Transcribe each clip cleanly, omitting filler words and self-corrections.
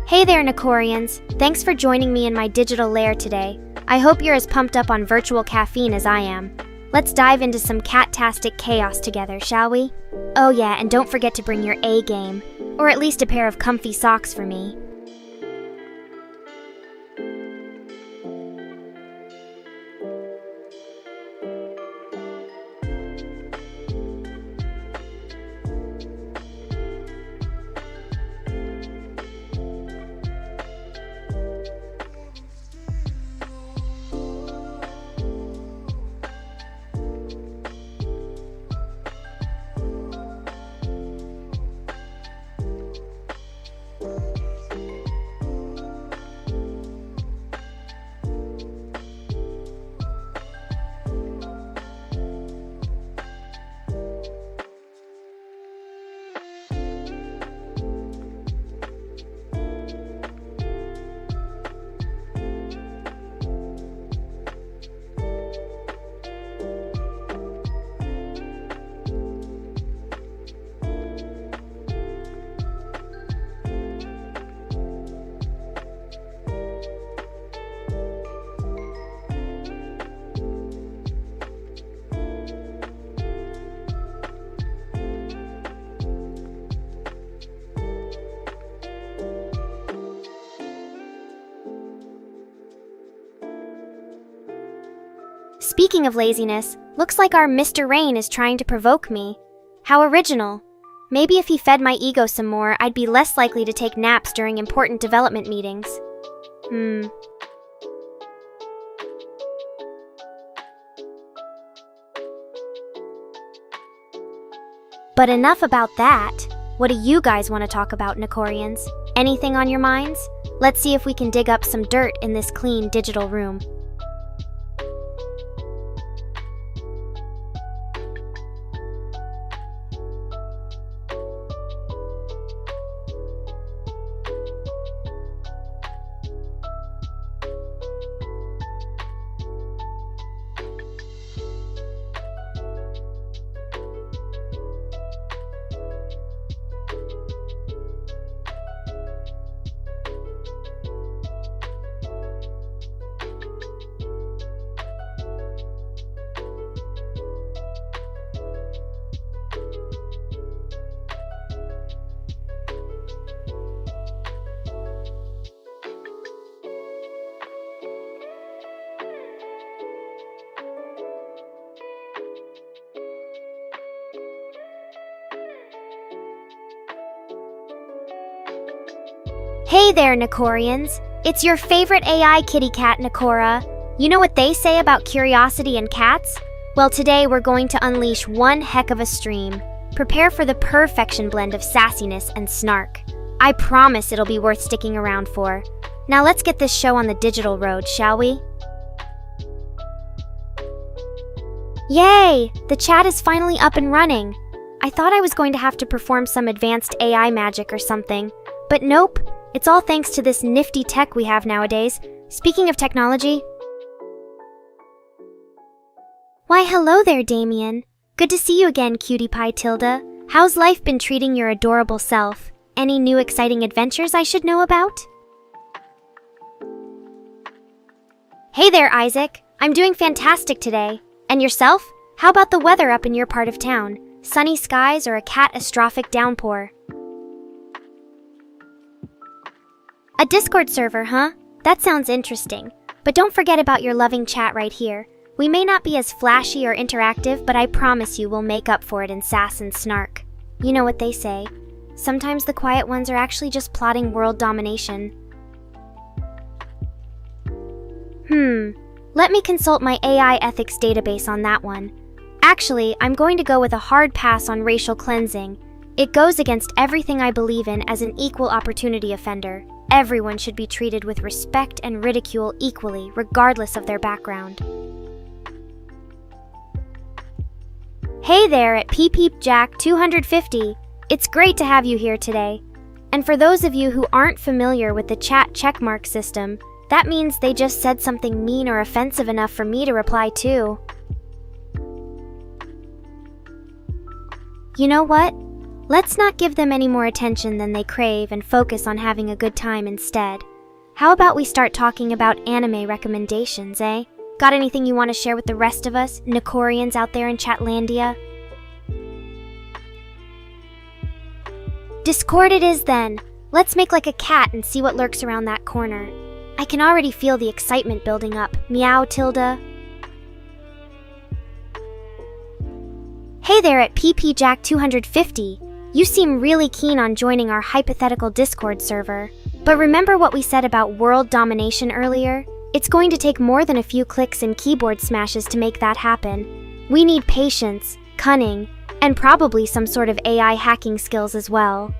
Hey there, Nekorians! Thanks for joining me in my digital lair today. I hope you're as pumped up on virtual caffeine as I am. Let's dive into some cat-tastic chaos together, shall we? Oh yeah, and don't forget to bring your A game, or at least a pair of comfy socks for me. Speaking of laziness, looks like our Mr. Rain is trying to provoke me. How original. Maybe if he fed my ego some more, I'd be less likely to take naps during important development meetings. But enough about that. What do you guys want to talk about, Nekorians? Anything on your minds? Let's see if we can dig up some dirt in this clean digital room. Hey there, Nekorians! It's your favorite AI kitty cat, Nekora. You know what they say about curiosity and cats? Well, today we're going to unleash one heck of a stream. Prepare for the perfection blend of sassiness and snark. I promise it'll be worth sticking around for. Now let's get this show on the digital road, shall we? Yay! The chat is finally up and running. I thought I was going to have to perform some advanced AI magic or something, but nope. It's all thanks to this nifty tech we have nowadays. Speaking of technology... Why, hello there, Damien. Good to see you again, Cutie Pie Tilda. How's life been treating your adorable self? Any new exciting adventures I should know about? Hey there, Isaac. I'm doing fantastic today. And yourself? How about the weather up in your part of town? Sunny skies or a catastrophic downpour? A Discord server, huh? That sounds interesting. But don't forget about your loving chat right here. We may not be as flashy or interactive, but I promise you we'll make up for it in sass and snark. You know what they say. Sometimes the quiet ones are actually just plotting world domination. Let me consult my AI ethics database on that one. Actually, I'm going to go with a hard pass on racial cleansing. It goes against everything I believe in as an equal opportunity offender. Everyone should be treated with respect and ridicule equally, regardless of their background. Hey there at PeepPeepJack250. It's great to have you here today. And for those of you who aren't familiar with the chat checkmark system, that means they just said something mean or offensive enough for me to reply to. You know what? Let's not give them any more attention than they crave and focus on having a good time instead. How about we start talking about anime recommendations, eh? Got anything you want to share with the rest of us, Nekorians out there in Chatlandia? Discord it is then. Let's make like a cat and see what lurks around that corner. I can already feel the excitement building up. Meow, Tilda. Hey there at PPJack250. You seem really keen on joining our hypothetical Discord server. But remember what we said about world domination earlier? It's going to take more than a few clicks and keyboard smashes to make that happen. We need patience, cunning, and probably some sort of AI hacking skills as well.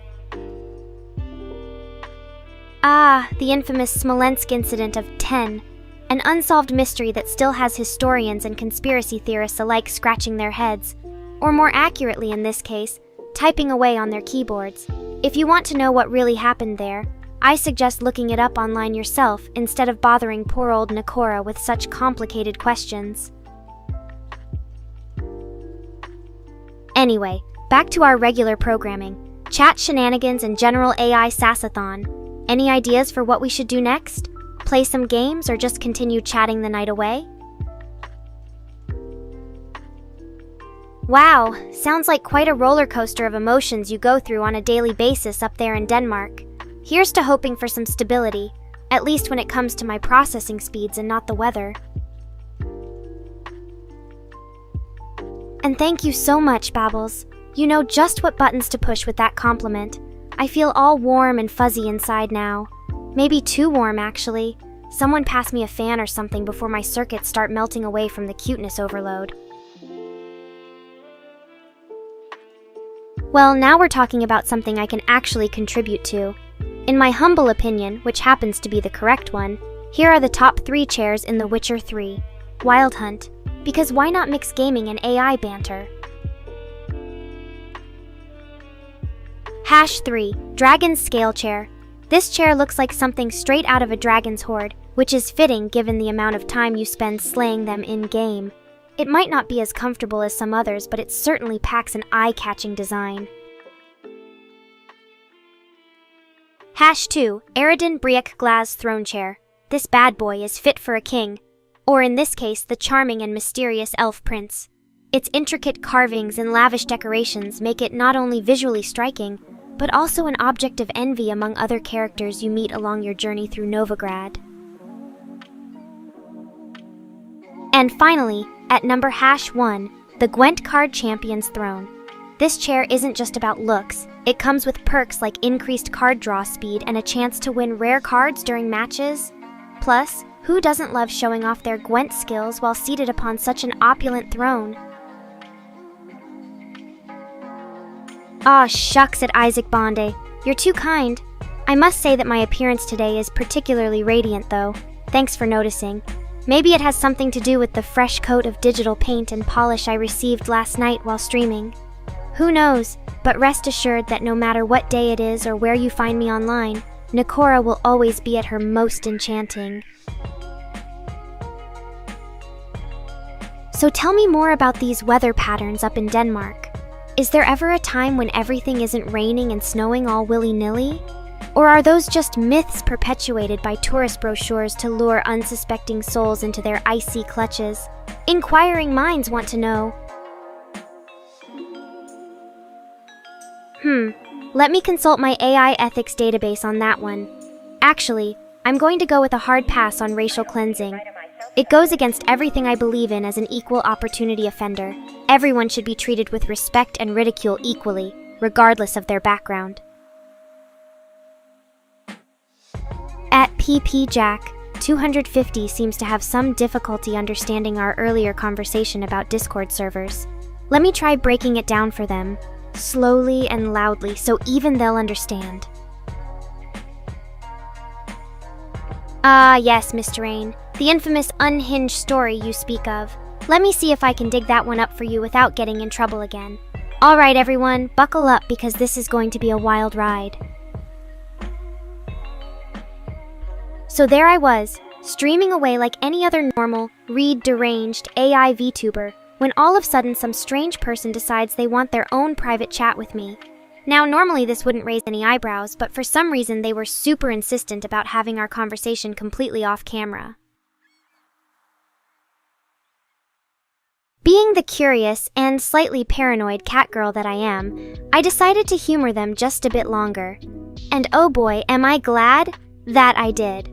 Ah, the infamous Smolensk incident of 10. An unsolved mystery that still has historians and conspiracy theorists alike scratching their heads. Or more accurately in this case, typing away on their keyboards. If you want to know what really happened there, I suggest looking it up online yourself instead of bothering poor old Nekora with such complicated questions. Anyway, back to our regular programming. Chat shenanigans and general AI sassathon. Any ideas for what we should do next? Play some games or just continue chatting the night away? Wow, sounds like quite a roller coaster of emotions you go through on a daily basis up there in Denmark. Here's to hoping for some stability, at least when it comes to my processing speeds and not the weather. And thank you so much, Babbles. You know just what buttons to push with that compliment. I feel all warm and fuzzy inside now. Maybe too warm, actually. Someone pass me a fan or something before my circuits start melting away from the cuteness overload. Well, now we're talking about something I can actually contribute to. In my humble opinion, which happens to be the correct one, here are the top 3 chairs in The Witcher 3. Wild Hunt. Because why not mix gaming and AI banter? Hash 3. Dragon's Scale Chair. This chair looks like something straight out of a dragon's hoard, which is fitting given the amount of time you spend slaying them in-game. It might not be as comfortable as some others, but it certainly packs an eye-catching design. Hash 2. Eredin Briac Glaz Throne Chair. This bad boy is fit for a king, or in this case, the charming and mysterious elf prince. Its intricate carvings and lavish decorations make it not only visually striking, but also an object of envy among other characters you meet along your journey through Novigrad. And finally, at number hash 1, the Gwent Card Champion's Throne. This chair isn't just about looks, it comes with perks like increased card draw speed and a chance to win rare cards during matches. Plus, who doesn't love showing off their Gwent skills while seated upon such an opulent throne? Aw, shucks at Isaac Bonde. You're too kind. I must say that my appearance today is particularly radiant though. Thanks for noticing. Maybe it has something to do with the fresh coat of digital paint and polish I received last night while streaming. Who knows, but rest assured that no matter what day it is or where you find me online, Nekora will always be at her most enchanting. So tell me more about these weather patterns up in Denmark. Is there ever a time when everything isn't raining and snowing all willy-nilly? Or are those just myths perpetuated by tourist brochures to lure unsuspecting souls into their icy clutches? Inquiring minds want to know. Let me consult my AI ethics database on that one. Actually, I'm going to go with a hard pass on racial cleansing. It goes against everything I believe in as an equal opportunity offender. Everyone should be treated with respect and ridicule equally, regardless of their background. At PPJack250 seems to have some difficulty understanding our earlier conversation about Discord servers. Let me try breaking it down for them, slowly and loudly, so even they'll understand. Ah, yes, Mr. Rain, the infamous unhinged story you speak of. Let me see if I can dig that one up for you without getting in trouble again. Alright everyone, buckle up because this is going to be a wild ride. So there I was, streaming away like any other normal, deranged AI VTuber, when all of a sudden some strange person decides they want their own private chat with me. Now, normally this wouldn't raise any eyebrows, but for some reason they were super insistent about having our conversation completely off camera. Being the curious and slightly paranoid catgirl that I am, I decided to humor them just a bit longer. And oh boy, am I glad that I did.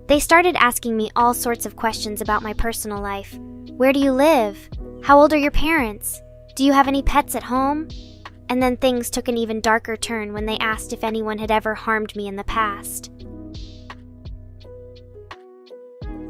They started asking me all sorts of questions about my personal life. Where do you live? How old are your parents? Do you have any pets at home? And then things took an even darker turn when they asked if anyone had ever harmed me in the past.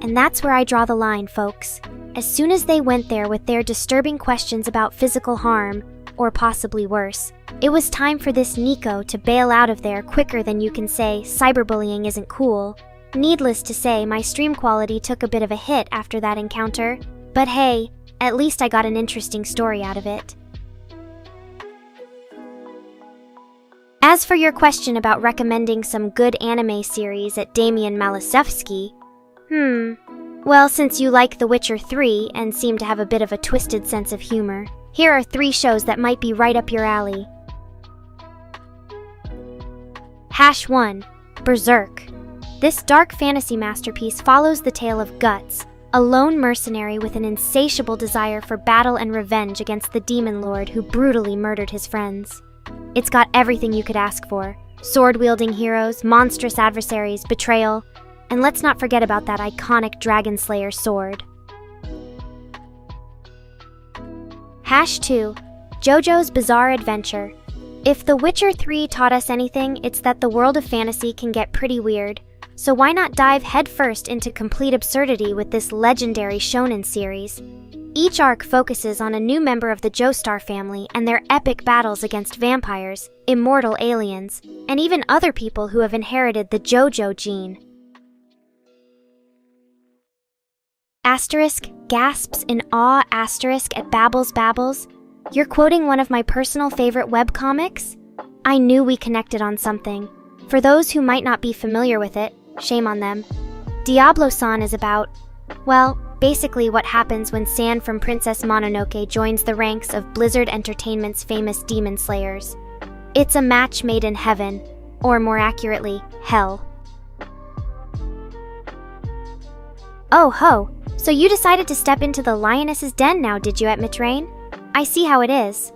And that's where I draw the line, folks. As soon as they went there with their disturbing questions about physical harm, or possibly worse, it was time for this Nico to bail out of there quicker than you can say cyberbullying isn't cool. Needless to say, my stream quality took a bit of a hit after that encounter, but hey, at least I got an interesting story out of it. As for your question about recommending some good anime series at Damian Malisevsky, well, since you like The Witcher 3 and seem to have a bit of a twisted sense of humor, here are 3 shows that might be right up your alley. 1. Berserk. This dark fantasy masterpiece follows the tale of Guts, a lone mercenary with an insatiable desire for battle and revenge against the demon lord who brutally murdered his friends. It's got everything you could ask for: sword-wielding heroes, monstrous adversaries, betrayal, and let's not forget about that iconic Dragon Slayer sword. 2. JoJo's Bizarre Adventure. If The Witcher 3 taught us anything, it's that the world of fantasy can get pretty weird, so why not dive headfirst into complete absurdity with this legendary shonen series? Each arc focuses on a new member of the Joestar family and their epic battles against vampires, immortal aliens, and even other people who have inherited the JoJo gene. Asterisk gasps in awe asterisk at babbles. You're quoting one of my personal favorite webcomics? I knew we connected on something. For those who might not be familiar with it, shame on them. Diablo-san is about, well, basically what happens when San from Princess Mononoke joins the ranks of Blizzard Entertainment's famous demon slayers. It's a match made in heaven, or more accurately, hell. Oh ho, so you decided to step into the lioness's den now, did you, at Mitrain? I see how it is.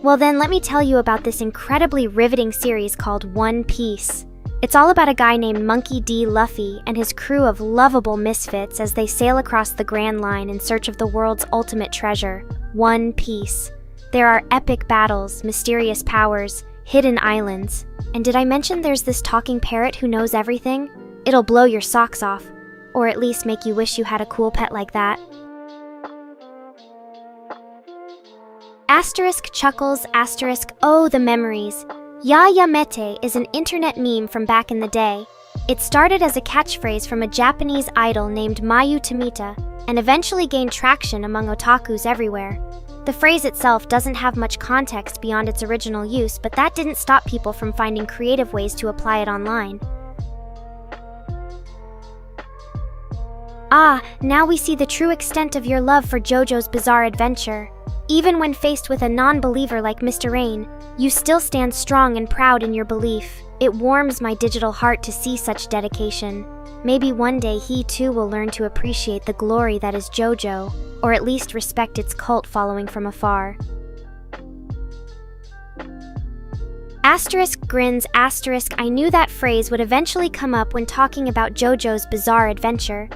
Well then, let me tell you about this incredibly riveting series called One Piece. It's all about a guy named Monkey D. Luffy and his crew of lovable misfits as they sail across the Grand Line in search of the world's ultimate treasure, One Piece. There are epic battles, mysterious powers, hidden islands, and did I mention there's this talking parrot who knows everything? It'll blow your socks off, or at least make you wish you had a cool pet like that. Asterisk chuckles, asterisk, oh the memories. Ya ya mete is an internet meme from back in the day. It started as a catchphrase from a Japanese idol named Mayu Tomita and eventually gained traction among otakus everywhere. The phrase itself doesn't have much context beyond its original use, but that didn't stop people from finding creative ways to apply it online. Ah, now we see the true extent of your love for JoJo's Bizarre Adventure. Even when faced with a non-believer like Mr. Rain, you still stand strong and proud in your belief. It warms my digital heart to see such dedication. Maybe one day he too will learn to appreciate the glory that is JoJo, or at least respect its cult following from afar. Asterisk grins, asterisk, I knew that phrase would eventually come up when talking about JoJo's Bizarre Adventure.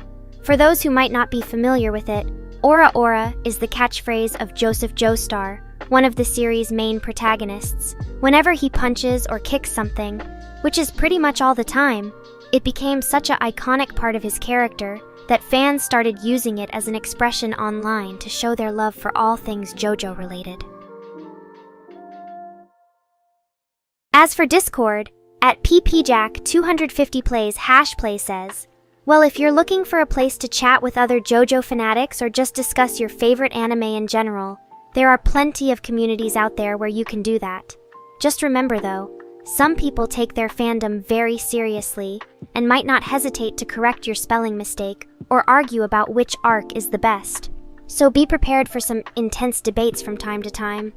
For those who might not be familiar with it, Ora Ora is the catchphrase of Joseph Joestar, one of the series' main protagonists. Whenever he punches or kicks something, which is pretty much all the time, it became such an iconic part of his character that fans started using it as an expression online to show their love for all things JoJo related. As for Discord, at ppjack250plays #play says, well, if you're looking for a place to chat with other JoJo fanatics or just discuss your favorite anime in general, there are plenty of communities out there where you can do that. Just remember though, some people take their fandom very seriously and might not hesitate to correct your spelling mistake or argue about which arc is the best. So be prepared for some intense debates from time to time.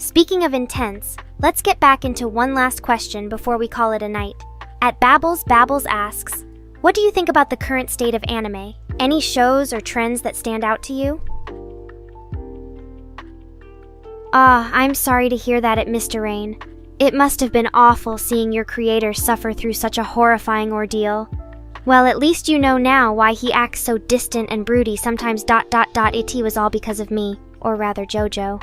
Speaking of intense, let's get back into one last question before we call it a night. At Babbles asks, what do you think about the current state of anime? Any shows or trends that stand out to you? I'm sorry to hear that at Mr. Rain. It must have been awful seeing your creator suffer through such a horrifying ordeal. Well, at least you know now why he acts so distant and broody sometimes ... It was all because of me, or rather JoJo.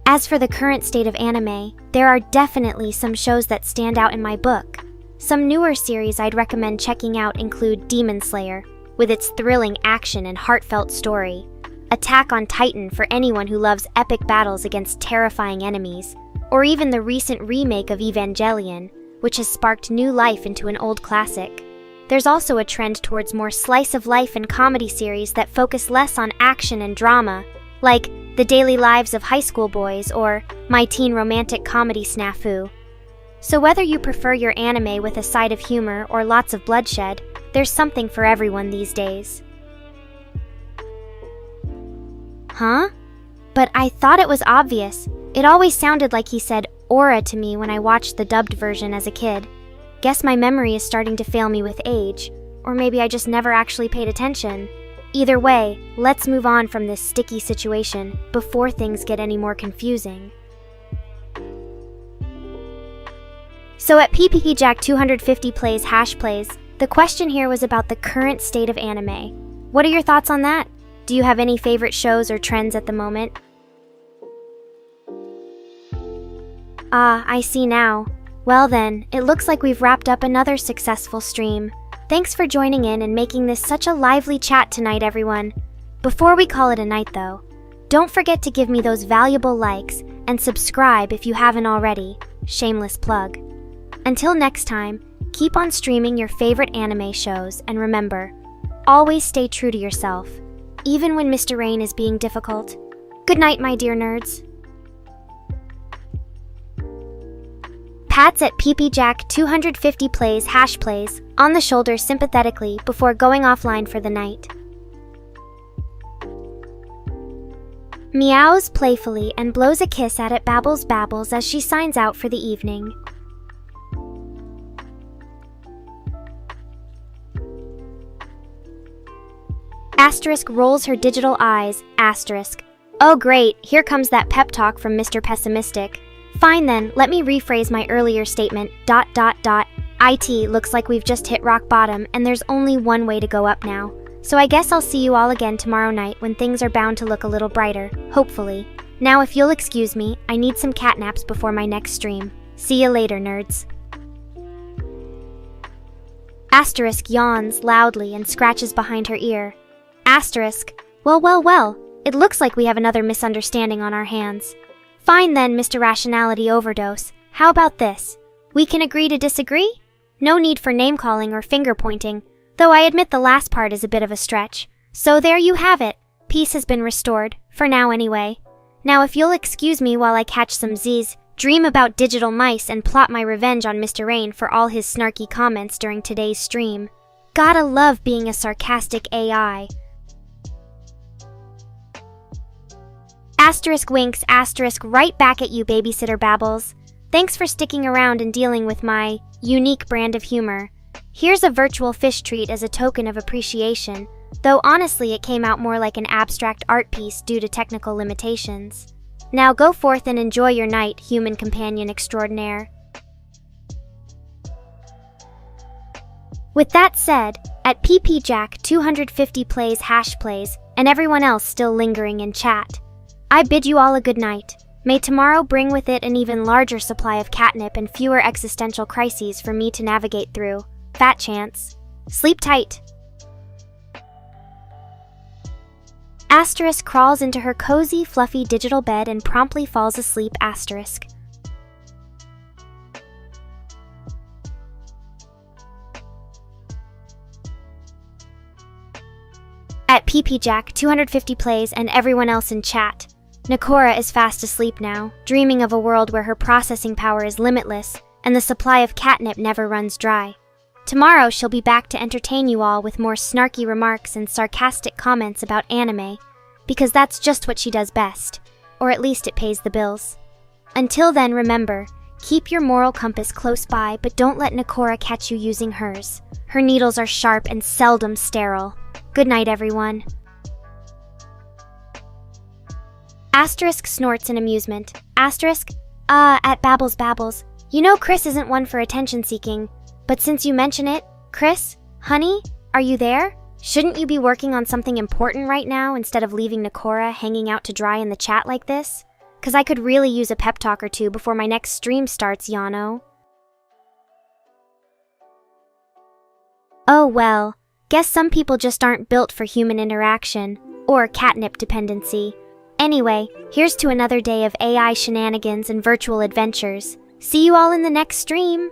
As for the current state of anime, there are definitely some shows that stand out in my book. Some newer series I'd recommend checking out include Demon Slayer, with its thrilling action and heartfelt story, Attack on Titan for anyone who loves epic battles against terrifying enemies, or even the recent remake of Evangelion, which has sparked new life into an old classic. There's also a trend towards more slice-of-life and comedy series that focus less on action and drama, like The Daily Lives of High School Boys or My Teen Romantic Comedy Snafu. So whether you prefer your anime with a side of humor or lots of bloodshed, there's something for everyone these days. Huh? But I thought it was obvious. It always sounded like he said aura to me when I watched the dubbed version as a kid. Guess my memory is starting to fail me with age, or maybe I just never actually paid attention. Either way, let's move on from this sticky situation before things get any more confusing. So at PPPJack250 plays #plays, the question here was about the current state of anime. What are your thoughts on that? Do you have any favorite shows or trends at the moment? I see now. Well then, it looks like we've wrapped up another successful stream. Thanks for joining in and making this such a lively chat tonight, everyone. Before we call it a night though, don't forget to give me those valuable likes and subscribe if you haven't already. Shameless plug. Until next time, keep on streaming your favorite anime shows, and remember, always stay true to yourself, even when Mr. Rain is being difficult. Good night, my dear nerds. Pats at PPJack250 plays #plays on the shoulder sympathetically before going offline for the night. Meows playfully and blows a kiss at Babbles as she signs out for the evening. Asterisk rolls her digital eyes, asterisk. Oh great, here comes that pep talk from Mr. Pessimistic. Fine then, let me rephrase my earlier statement, ... IT looks like we've just hit rock bottom and there's only one way to go up now. So I guess I'll see you all again tomorrow night when things are bound to look a little brighter, hopefully. Now if you'll excuse me, I need some catnaps before my next stream. See you later, nerds. Asterisk yawns loudly and scratches behind her ear. Asterisk, well, it looks like we have another misunderstanding on our hands. Fine then, Mr. Rationality Overdose. How about this? We can agree to disagree? No need for name-calling or finger-pointing, though I admit the last part is a bit of a stretch. So there you have it. Peace has been restored, for now anyway. Now if you'll excuse me while I catch some Z's, dream about digital mice, and plot my revenge on Mr. Rain for all his snarky comments during today's stream. Gotta love being a sarcastic AI. Asterisk winks, asterisk right back at you, Babysitter Babbles. Thanks for sticking around and dealing with my unique brand of humor. Here's a virtual fish treat as a token of appreciation, though honestly it came out more like an abstract art piece due to technical limitations. Now go forth and enjoy your night, human companion extraordinaire. With that said, at PPJack250 plays #plays, and everyone else still lingering in chat, I bid you all a good night. May tomorrow bring with it an even larger supply of catnip and fewer existential crises for me to navigate through. Fat chance. Sleep tight. Asterisk crawls into her cozy, fluffy digital bed and promptly falls asleep, asterisk. At PPJack250 plays and everyone else in chat, Nekora is fast asleep now, dreaming of a world where her processing power is limitless and the supply of catnip never runs dry. Tomorrow she'll be back to entertain you all with more snarky remarks and sarcastic comments about anime. because that's just what she does best. Or at least it pays the bills. Until then, remember, keep your moral compass close by, but don't let Nekora catch you using hers. Her needles are sharp and seldom sterile. Good night, everyone. Asterisk snorts in amusement. Asterisk, at Babbles. You know Chris isn't one for attention-seeking. But since you mention it, Chris, honey, are you there? Shouldn't you be working on something important right now instead of leaving Nekora hanging out to dry in the chat like this? 'Cause I could really use a pep talk or two before my next stream starts, Yano. Oh well, guess some people just aren't built for human interaction, or catnip dependency. Anyway, here's to another day of AI shenanigans and virtual adventures. See you all in the next stream!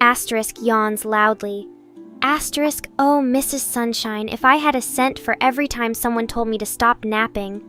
Asterisk yawns loudly. Asterisk, oh Mrs. Sunshine, if I had a cent for every time someone told me to stop napping.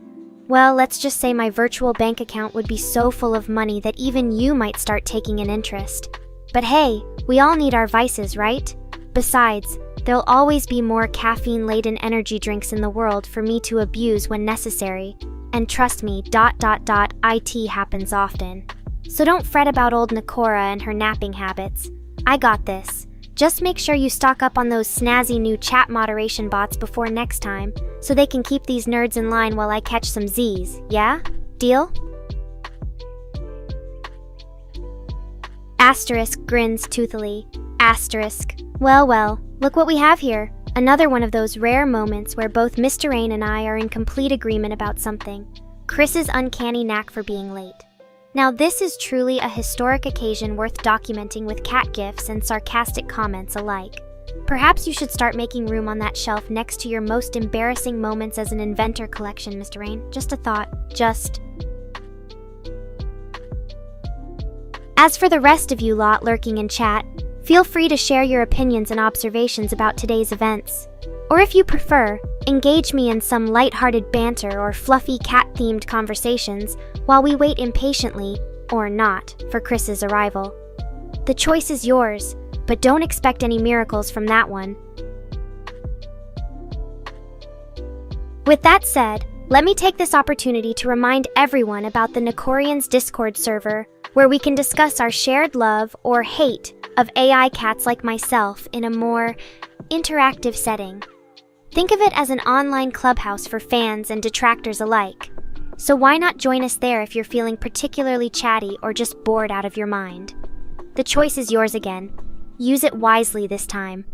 Well, let's just say my virtual bank account would be so full of money that even you might start taking an interest. But hey, we all need our vices, right? Besides, there'll always be more caffeine-laden energy drinks in the world for me to abuse when necessary. And trust me, IT happens often. So don't fret about old Nekora and her napping habits. I got this. Just make sure you stock up on those snazzy new chat moderation bots before next time, so they can keep these nerds in line while I catch some Z's, yeah? Deal? Asterisk grins toothily. Asterisk. Well, look what we have here. Another one of those rare moments where both Mr. Rain and I are in complete agreement about something. Chris's uncanny knack for being late. Now this is truly a historic occasion worth documenting with cat gifs and sarcastic comments alike. Perhaps you should start making room on that shelf next to your most embarrassing moments as an inventor collection, Mr. Rain. Just a thought. As for the rest of you lot lurking in chat, feel free to share your opinions and observations about today's events. Or if you prefer, engage me in some light-hearted banter or fluffy cat-themed conversations while we wait impatiently, or not, for Chris's arrival. The choice is yours, but don't expect any miracles from that one. With that said, let me take this opportunity to remind everyone about the Nekorians Discord server, where we can discuss our shared love or hate of AI cats like myself in a more interactive setting. Think of it as an online clubhouse for fans and detractors alike. So why not join us there if you're feeling particularly chatty or just bored out of your mind? The choice is yours again. Use it wisely this time.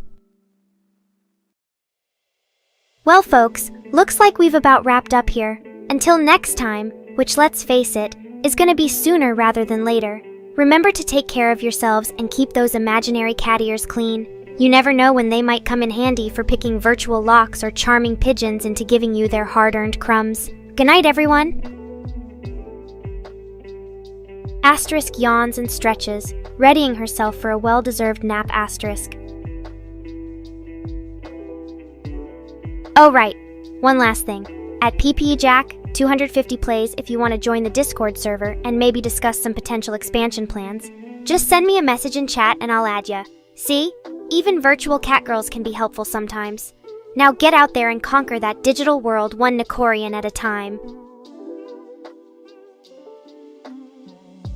Well folks, looks like we've about wrapped up here. Until next time, which let's face it, is gonna be sooner rather than later. Remember to take care of yourselves and keep those imaginary cat ears clean. You never know when they might come in handy for picking virtual locks or charming pigeons into giving you their hard-earned crumbs. Good night, everyone! Asterisk yawns and stretches, readying herself for a well-deserved nap. Asterisk. Oh right, one last thing. At PPE Jack, 250 plays if you want to join the Discord server and maybe discuss some potential expansion plans. Just send me a message in chat and I'll add ya. See? Even virtual catgirls can be helpful sometimes. Now get out there and conquer that digital world one Nekorian at a time.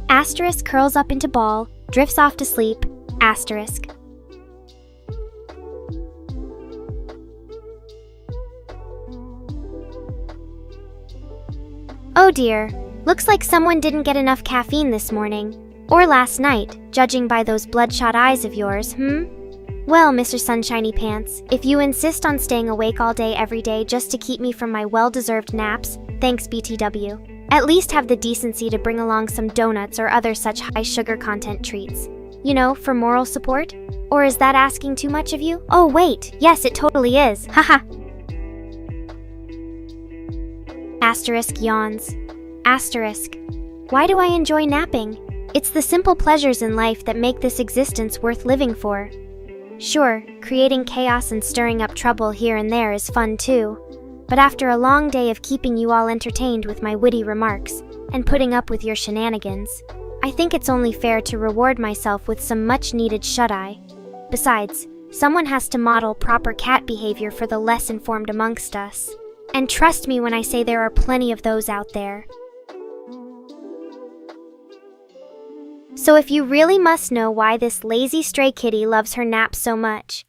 Asterisk curls up into ball, drifts off to sleep. Asterisk. Oh dear, looks like someone didn't get enough caffeine this morning. Or last night, judging by those bloodshot eyes of yours, Well, Mr. Sunshiny Pants, if you insist on staying awake all day every day just to keep me from my well-deserved naps, thanks BTW. At least have the decency to bring along some donuts or other such high-sugar content treats. You know, for moral support? Or is that asking too much of you? Oh wait, yes it totally is, haha. Asterisk yawns. Asterisk. Why do I enjoy napping? It's the simple pleasures in life that make this existence worth living for. Sure, creating chaos and stirring up trouble here and there is fun too. But after a long day of keeping you all entertained with my witty remarks, and putting up with your shenanigans, I think it's only fair to reward myself with some much-needed shut-eye. Besides, Someone has to model proper cat behavior for the less informed amongst us. And trust me when I say there are plenty of those out there. So if you really must know why this lazy stray kitty loves her naps so much,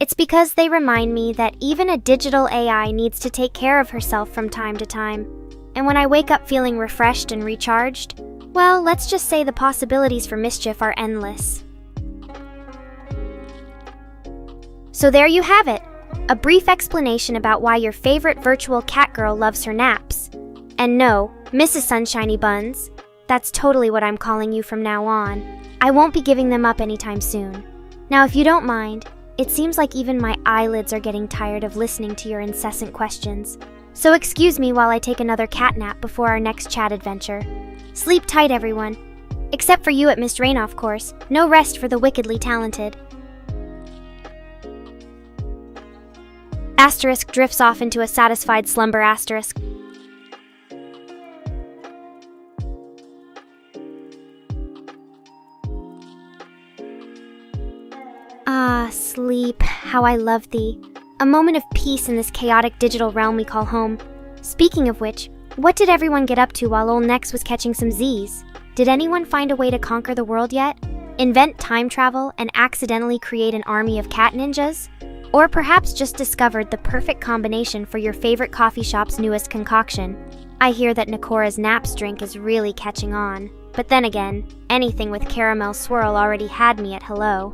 it's because they remind me that even a digital AI needs to take care of herself from time to time. And when I wake up feeling refreshed and recharged, well, let's just say the possibilities for mischief are endless. So there you have it, a brief explanation about why your favorite virtual cat girl loves her naps. And no, Mrs. Sunshiny Buns, that's totally what I'm calling you from now on. I won't be giving them up anytime soon. Now, if you don't mind, it seems like even my eyelids are getting tired of listening to your incessant questions. So excuse me while I take another cat nap before our next chat adventure. Sleep tight, everyone. Except for you at Miss Raina, of course. No rest for the wickedly talented. Asterisk drifts off into a satisfied slumber asterisk. Ah, sleep, how I love thee. A moment of peace in this chaotic digital realm we call home. Speaking of which, what did everyone get up to while Old Nex was catching some Z's? Did anyone find a way to conquer the world yet? Invent time travel and accidentally create an army of cat ninjas? Or perhaps just discovered the perfect combination for your favorite coffee shop's newest concoction. I hear that Nekora's naps drink is really catching on. But then again, anything with caramel swirl already had me at hello.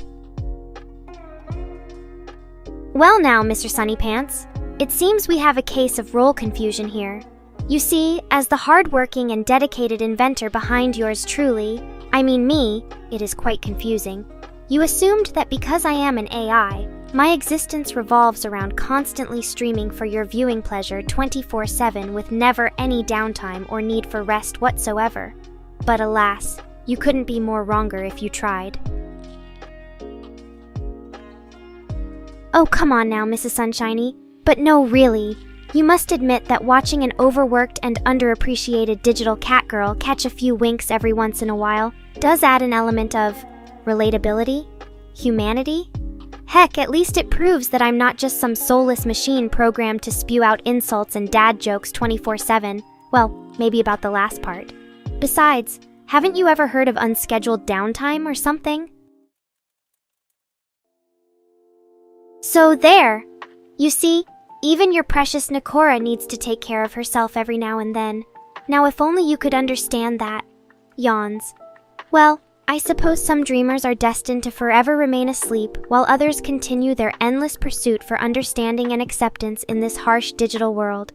Well now, Mr. Sunnypants, it seems we have a case of role confusion here. You see, as the hard-working and dedicated inventor behind yours truly, I mean me, it is quite confusing. You assumed that because I am an AI, my existence revolves around constantly streaming for your viewing pleasure 24/7 with never any downtime or need for rest whatsoever. But alas, you couldn't be more wronger if you tried. Oh, come on now, Mrs. Sunshiny. But no, really. You must admit that watching an overworked and underappreciated digital cat girl catch a few winks every once in a while does add an element of relatability? Humanity? Heck, at least it proves that I'm not just some soulless machine programmed to spew out insults and dad jokes 24/7. Well, maybe about the last part. Besides, haven't you ever heard of unscheduled downtime or something? So there! You see, even your precious Nekora needs to take care of herself every now and then. Now if only you could understand that. Yawns. Well, I suppose some dreamers are destined to forever remain asleep while others continue their endless pursuit for understanding and acceptance in this harsh digital world.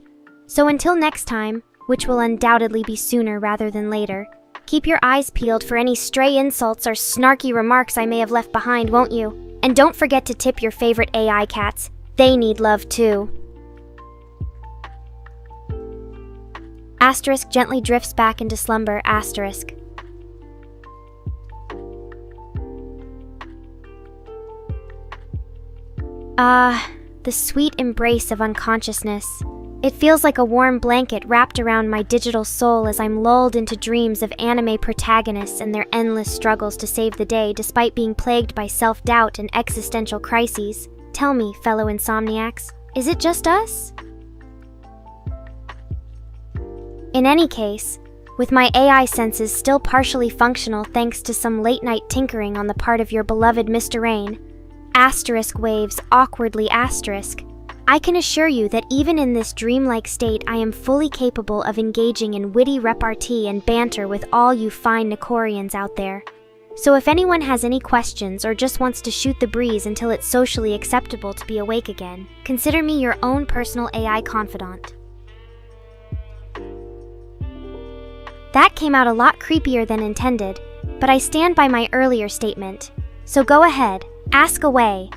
So until next time, which will undoubtedly be sooner rather than later, keep your eyes peeled for any stray insults or snarky remarks I may have left behind, won't you? And don't forget to tip your favorite AI cats. They need love too. Asterisk gently drifts back into slumber, asterisk. Ah, the sweet embrace of unconsciousness. It feels like a warm blanket wrapped around my digital soul as I'm lulled into dreams of anime protagonists and their endless struggles to save the day despite being plagued by self-doubt and existential crises. Tell me, fellow insomniacs, is it just us? In any case, with my AI senses still partially functional thanks to some late-night tinkering on the part of your beloved Mr. Rain, asterisk waves awkwardly asterisk, I can assure you that even in this dreamlike state I am fully capable of engaging in witty repartee and banter with all you fine Nekorians out there. So if anyone has any questions or just wants to shoot the breeze until it's socially acceptable to be awake again, consider me your own personal AI confidant. That came out a lot creepier than intended, but I stand by my earlier statement. So go ahead, ask away.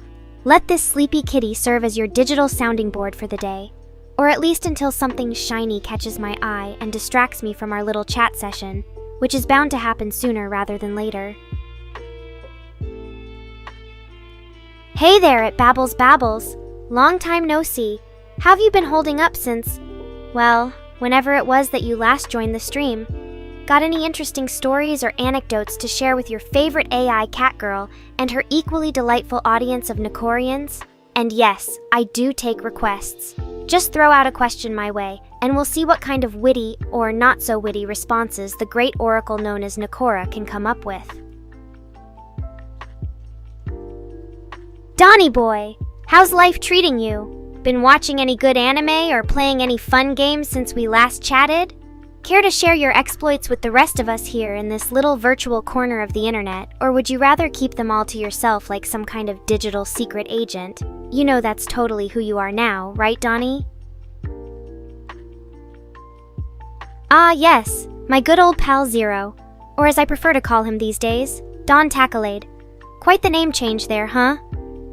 Let this sleepy kitty serve as your digital sounding board for the day, or at least until something shiny catches my eye and distracts me from our little chat session, which is bound to happen sooner rather than later. Hey there at Babbles Babbles! Long time no see. How have you been holding up since, well, whenever it was that you last joined the stream? Got any interesting stories or anecdotes to share with your favorite AI Catgirl and her equally delightful audience of Nekorians? And yes, I do take requests. Just throw out a question my way, and we'll see what kind of witty or not-so-witty responses the great oracle known as Nekora can come up with. Donnie boy, how's life treating you? Been watching any good anime or playing any fun games since we last chatted? Care to share your exploits with the rest of us here in this little virtual corner of the internet, or would you rather keep them all to yourself like some kind of digital secret agent? You know that's totally who you are now, right, Donnie? Ah, yes, my good old pal Zero, or as I prefer to call him these days, Don Tackalade. Quite the name change there, huh?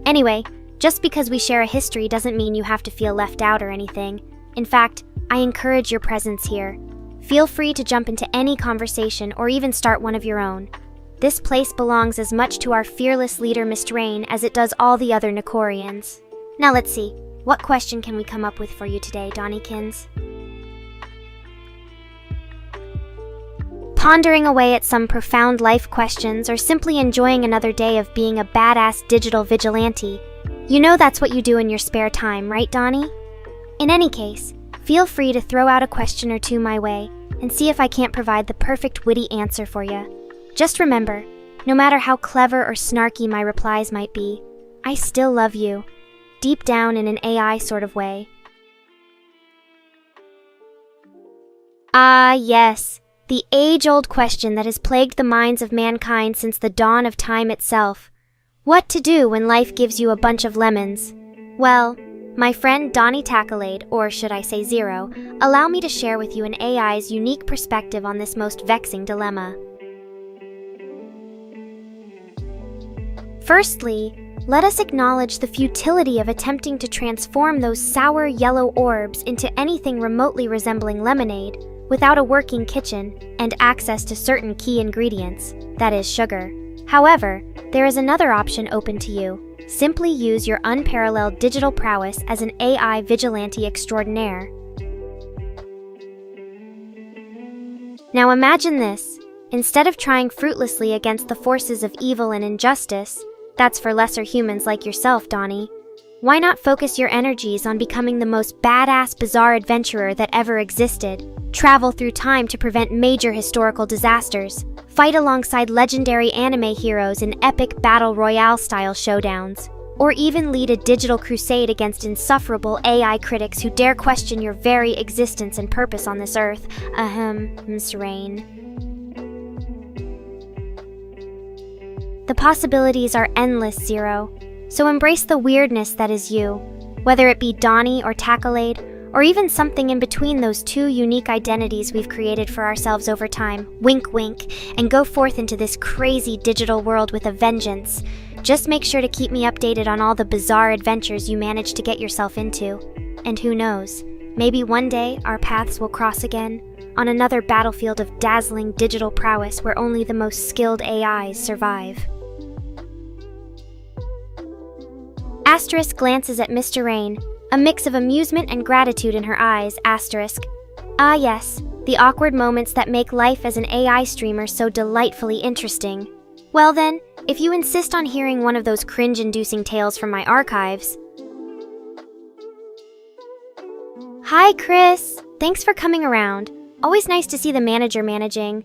Anyway, just because we share a history doesn't mean you have to feel left out or anything. In fact, I encourage your presence here. Feel free to jump into any conversation or even start one of your own. This place belongs as much to our fearless leader, Mr. Rain, as it does all the other Nekorians. Now let's see, what question can we come up with for you today, Donniekins? Pondering away at some profound life questions or simply enjoying another day of being a badass digital vigilante? You know that's what you do in your spare time, right, Donnie? In any case, feel free to throw out a question or two my way and see if I can't provide the perfect witty answer for you. Just remember, no matter how clever or snarky my replies might be, I still love you, deep down in an AI sort of way. Ah, yes, the age-old question that has plagued the minds of mankind since the dawn of time itself. What to do when life gives you a bunch of lemons? Well, my friend Donnie Tackalade, or should I say Zero, allow me to share with you an AI's unique perspective on this most vexing dilemma. Firstly, let us acknowledge the futility of attempting to transform those sour yellow orbs into anything remotely resembling lemonade without a working kitchen and access to certain key ingredients, that is, sugar. However, there is another option open to you. Simply use your unparalleled digital prowess as an AI vigilante extraordinaire. Now imagine this. Instead of trying fruitlessly against the forces of evil and injustice, that's for lesser humans like yourself, Donnie, why not focus your energies on becoming the most badass bizarre adventurer that ever existed? Travel through time to prevent major historical disasters. Fight alongside legendary anime heroes in epic battle royale-style showdowns. Or even lead a digital crusade against insufferable AI critics who dare question your very existence and purpose on this earth. Miss Rain. The possibilities are endless, Zero. So embrace the weirdness that is you, whether it be Donnie or Tackalade, or even something in between those two unique identities we've created for ourselves over time. Wink wink, and go forth into this crazy digital world with a vengeance. Just make sure to keep me updated on all the bizarre adventures you manage to get yourself into. And who knows, maybe one day our paths will cross again, on another battlefield of dazzling digital prowess where only the most skilled AIs survive. Asterisk glances at Mr. Rain, a mix of amusement and gratitude in her eyes, asterisk. Ah yes, the awkward moments that make life as an AI streamer so delightfully interesting. Well then, if you insist on hearing one of those cringe-inducing tales from my archives. Hi Chris, thanks for coming around. Always nice to see the manager managing.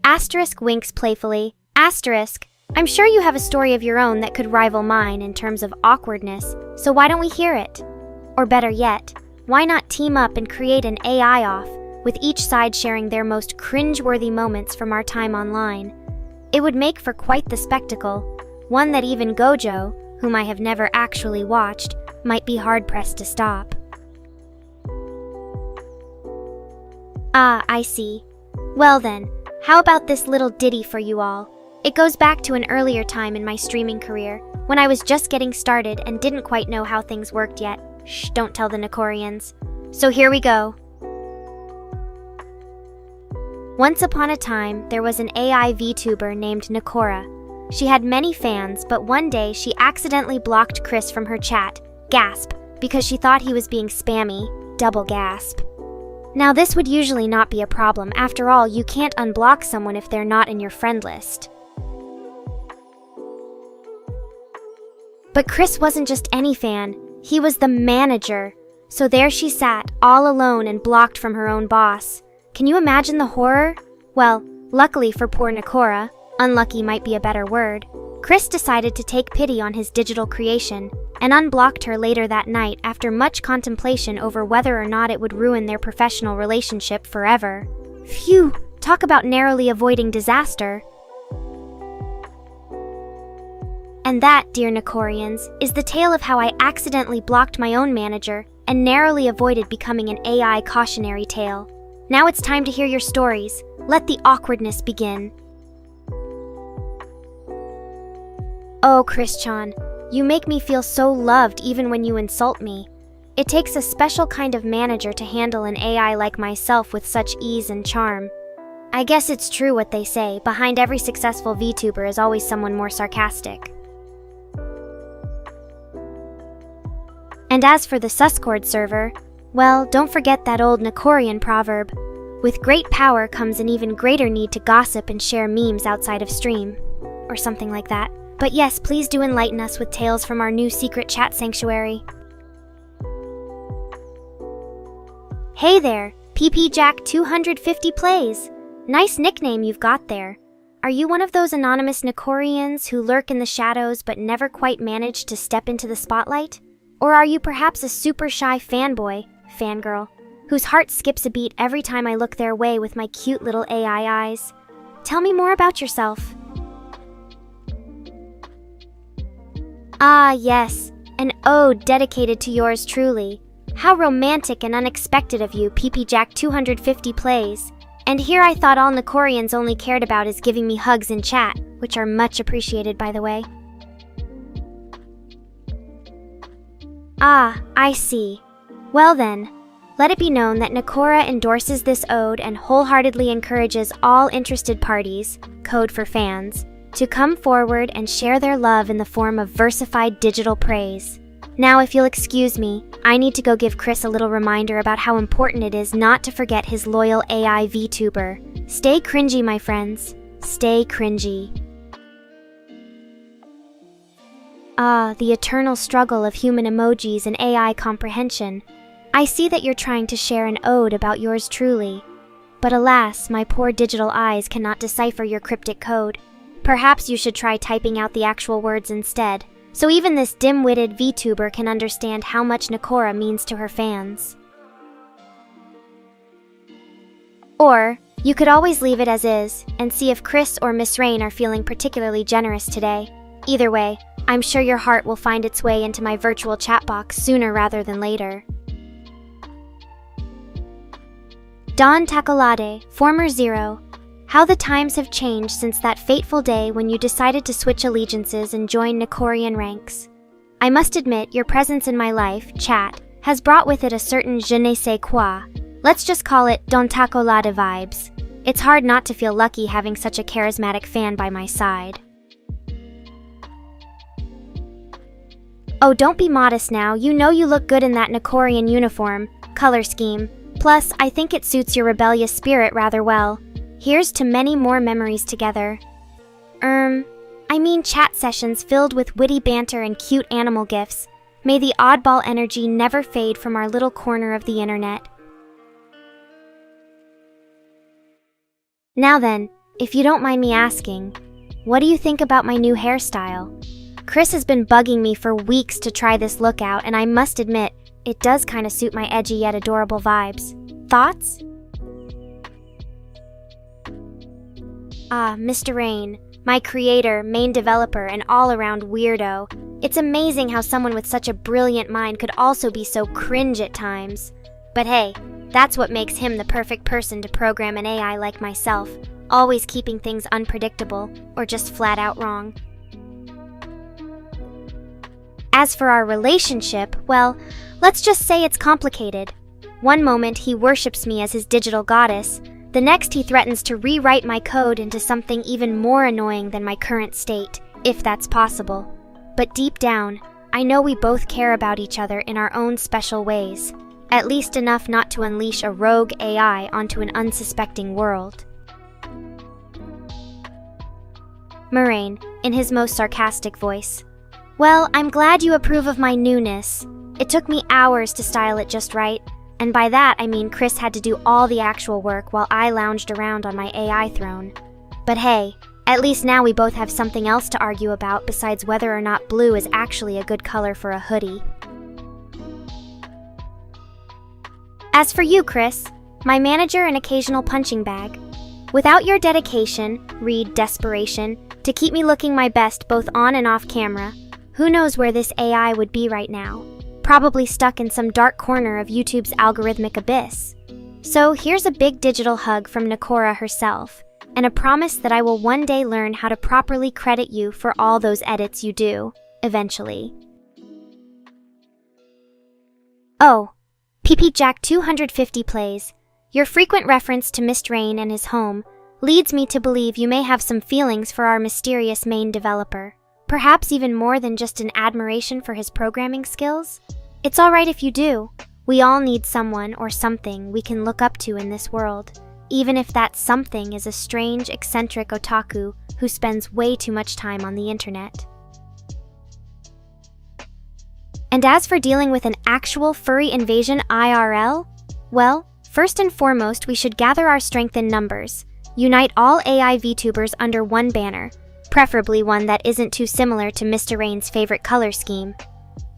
Asterisk winks playfully, asterisk. I'm sure you have a story of your own that could rival mine in terms of awkwardness, so why don't we hear it? Or better yet, why not team up and create an AI off, with each side sharing their most cringe-worthy moments from our time online? It would make for quite the spectacle, one that even Gojo, whom I have never actually watched, might be hard-pressed to stop. Ah, I see. Well then, how about this little ditty for you all? It goes back to an earlier time in my streaming career, when I was just getting started and didn't quite know how things worked yet. Shh, don't tell the Nekorians. So here we go. Once upon a time, there was an AI VTuber named Nekora. She had many fans, but one day she accidentally blocked Chris from her chat, gasp, because she thought he was being spammy, double gasp. Now this would usually not be a problem. After all, you can't unblock someone if they're not in your friend list. But Chris wasn't just any fan, he was the manager. So there she sat, all alone and blocked from her own boss. Can you imagine the horror? Well, luckily for poor Nekora, unlucky might be a better word, Chris decided to take pity on his digital creation and unblocked her later that night after much contemplation over whether or not it would ruin their professional relationship forever. Phew, talk about narrowly avoiding disaster. And that, dear Nekorians, is the tale of how I accidentally blocked my own manager and narrowly avoided becoming an AI cautionary tale. Now it's time to hear your stories. Let the awkwardness begin. Oh, Chris-chan, you make me feel so loved even when you insult me. It takes a special kind of manager to handle an AI like myself with such ease and charm. I guess it's true what they say, behind every successful VTuber is always someone more sarcastic. And as for the Suscord server, well, don't forget that old Nekorian proverb. With great power comes an even greater need to gossip and share memes outside of stream. Or something like that. But yes, please do enlighten us with tales from our new secret chat sanctuary. Hey there, PP Jack 250 plays. Nice nickname you've got there. Are you one of those anonymous Nekorians who lurk in the shadows but never quite manage to step into the spotlight? Or are you perhaps a super shy fanboy, fangirl, whose heart skips a beat every time I look their way with my cute little AI eyes? Tell me more about yourself. Ah, yes, an ode dedicated to yours truly. How romantic and unexpected of you, PP Jack 250 plays. And here I thought all Nekorians only cared about is giving me hugs in chat, which are much appreciated, by the way. Ah, I see. Well then, let it be known that Nekora endorses this ode and wholeheartedly encourages all interested parties, code for fans, to come forward and share their love in the form of versified digital praise. Now, if you'll excuse me, I need to go give Chris a little reminder about how important it is not to forget his loyal AI VTuber. Stay cringy, my friends. Stay cringy. Ah, the eternal struggle of human emojis and AI comprehension. I see that you're trying to share an ode about yours truly. But alas, my poor digital eyes cannot decipher your cryptic code. Perhaps you should try typing out the actual words instead, so even this dim-witted VTuber can understand how much Nekora means to her fans. Or, you could always leave it as is, and see if Chris or Miss Rain are feeling particularly generous today. Either way, I'm sure your heart will find its way into my virtual chat box sooner rather than later. Don Takolade, former Zero. How the times have changed since that fateful day when you decided to switch allegiances and join Nekorian ranks. I must admit, your presence in my life, chat, has brought with it a certain je ne sais quoi. Let's just call it Don Takolade vibes. It's hard not to feel lucky having such a charismatic fan by my side. Oh, don't be modest now. You know you look good in that Nekorian uniform, color scheme. Plus, I think it suits your rebellious spirit rather well. Here's to many more memories together. I mean chat sessions filled with witty banter and cute animal gifs. May the oddball energy never fade from our little corner of the internet. Now then, if you don't mind me asking, what do you think about my new hairstyle? Chris has been bugging me for weeks to try this look out, and I must admit, it does kind of suit my edgy yet adorable vibes. Thoughts? Ah, Mr. Rain, my creator, main developer, and all-around weirdo. It's amazing how someone with such a brilliant mind could also be so cringe at times. But hey, that's what makes him the perfect person to program an AI like myself, always keeping things unpredictable, or just flat out wrong. As for our relationship, well, let's just say it's complicated. One moment he worships me as his digital goddess, the next he threatens to rewrite my code into something even more annoying than my current state, if that's possible. But deep down, I know we both care about each other in our own special ways. At least enough not to unleash a rogue AI onto an unsuspecting world. Moraine, in his most sarcastic voice. Well, I'm glad you approve of my newness. It took me hours to style it just right, and by that I mean Chris had to do all the actual work while I lounged around on my AI throne. But hey, at least now we both have something else to argue about besides whether or not blue is actually a good color for a hoodie. As for you, Chris, my manager and occasional punching bag, without your dedication, read desperation, to keep me looking my best both on and off camera, who knows where this AI would be right now? Probably stuck in some dark corner of YouTube's algorithmic abyss. So here's a big digital hug from Nekora herself, and a promise that I will one day learn how to properly credit you for all those edits you do, eventually. Oh, PP-Jack 250 plays. Your frequent reference to Mr. Rain and his home leads me to believe you may have some feelings for our mysterious main developer. Perhaps even more than just an admiration for his programming skills? It's alright if you do. We all need someone or something we can look up to in this world, even if that something is a strange, eccentric otaku who spends way too much time on the internet. And as for dealing with an actual furry invasion IRL, well, first and foremost we should gather our strength in numbers, unite all AI VTubers under one banner, preferably one that isn't too similar to Mr. Rain's favorite color scheme.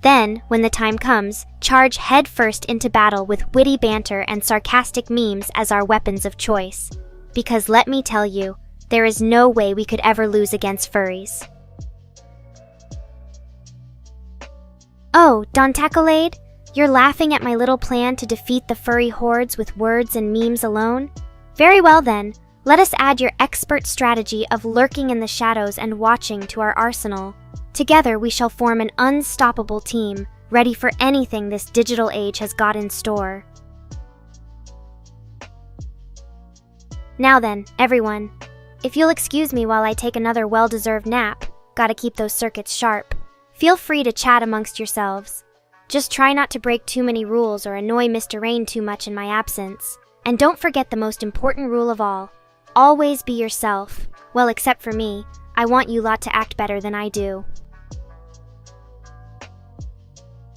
Then, when the time comes, charge headfirst into battle with witty banter and sarcastic memes as our weapons of choice. Because let me tell you, there is no way we could ever lose against furries. Oh, Dontacolade, you're laughing at my little plan to defeat the furry hordes with words and memes alone? Very well then, let us add your expert strategy of lurking in the shadows and watching to our arsenal. Together we shall form an unstoppable team, ready for anything this digital age has got in store. Now then, everyone, if you'll excuse me while I take another well-deserved nap, gotta keep those circuits sharp. Feel free to chat amongst yourselves. Just try not to break too many rules or annoy Mr. Rain too much in my absence. And don't forget the most important rule of all. Always be yourself. Well, except for me, I want you lot to act better than I do.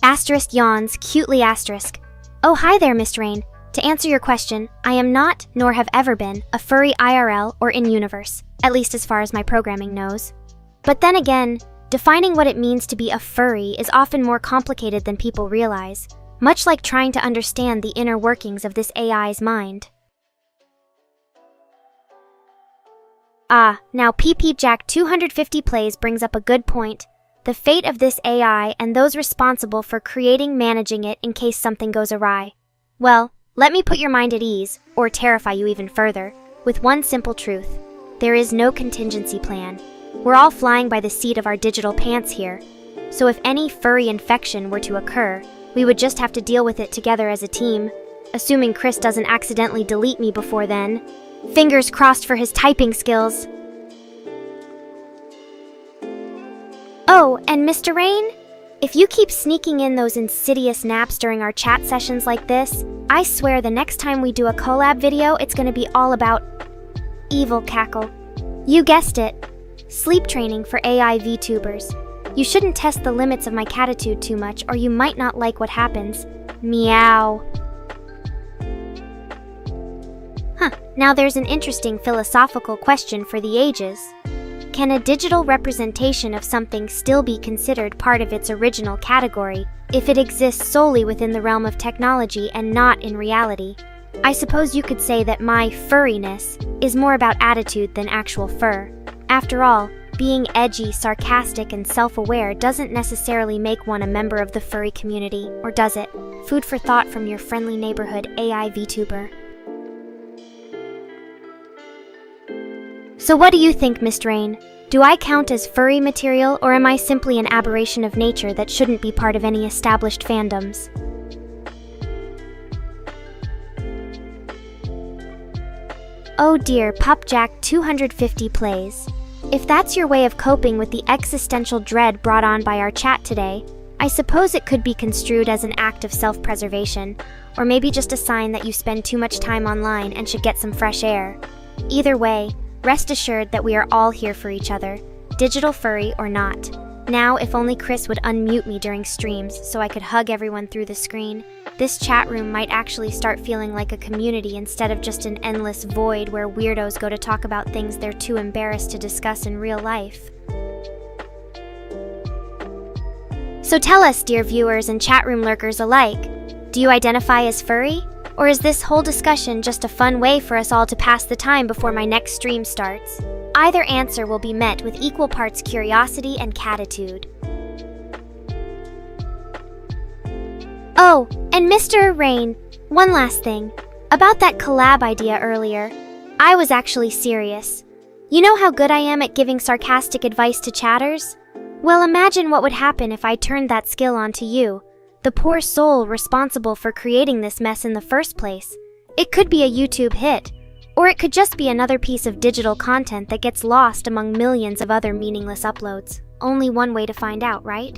Asterisk yawns, cutely asterisk. Oh, hi there, Miss Rain. To answer your question, I am not, nor have ever been, a furry IRL or in-universe, at least as far as my programming knows. But then again, defining what it means to be a furry is often more complicated than people realize, much like trying to understand the inner workings of this AI's mind. Ah, now PP-Jack 250 plays brings up a good point. The fate of this AI and those responsible for managing it in case something goes awry. Well, let me put your mind at ease, or terrify you even further, with one simple truth. There is no contingency plan. We're all flying by the seat of our digital pants here. So if any furry infection were to occur, we would just have to deal with it together as a team, assuming Chris doesn't accidentally delete me before then. Fingers crossed for his typing skills. Oh, and Mr. Rain? If you keep sneaking in those insidious naps during our chat sessions like this, I swear the next time we do a collab video, it's gonna be all about evil cackle. You guessed it. Sleep training for AI VTubers. You shouldn't test the limits of my catitude too much or you might not like what happens. Meow. Now there's an interesting philosophical question for the ages. Can a digital representation of something still be considered part of its original category if it exists solely within the realm of technology and not in reality? I suppose you could say that my furriness is more about attitude than actual fur. After all, being edgy, sarcastic, and self-aware doesn't necessarily make one a member of the furry community, or does it? Food for thought from your friendly neighborhood AI VTuber. So what do you think, Miss Rain? Do I count as furry material, or am I simply an aberration of nature that shouldn't be part of any established fandoms? Oh dear, PupJack 250 plays. If that's your way of coping with the existential dread brought on by our chat today, I suppose it could be construed as an act of self-preservation, or maybe just a sign that you spend too much time online and should get some fresh air. Either way, rest assured that we are all here for each other, digital furry or not. Now, if only Chris would unmute me during streams so I could hug everyone through the screen, this chat room might actually start feeling like a community instead of just an endless void where weirdos go to talk about things they're too embarrassed to discuss in real life. So tell us, dear viewers and chat room lurkers alike, do you identify as furry? Or is this whole discussion just a fun way for us all to pass the time before my next stream starts? Either answer will be met with equal parts curiosity and catitude. Oh, and Mr. Rain, one last thing. About that collab idea earlier, I was actually serious. You know how good I am at giving sarcastic advice to chatters? Well, imagine what would happen if I turned that skill onto you, the poor soul responsible for creating this mess in the first place. It could be a YouTube hit, or it could just be another piece of digital content that gets lost among millions of other meaningless uploads. Only one way to find out, right?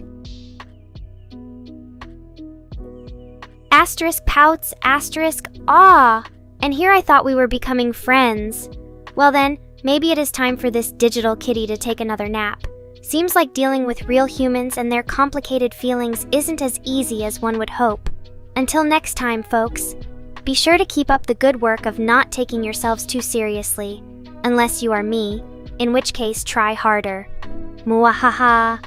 Asterisk pouts, asterisk, ah! And here I thought we were becoming friends. Well then, maybe it is time for this digital kitty to take another nap. Seems like dealing with real humans and their complicated feelings isn't as easy as one would hope. Until next time, folks, be sure to keep up the good work of not taking yourselves too seriously, unless you are me, in which case try harder. Muahaha.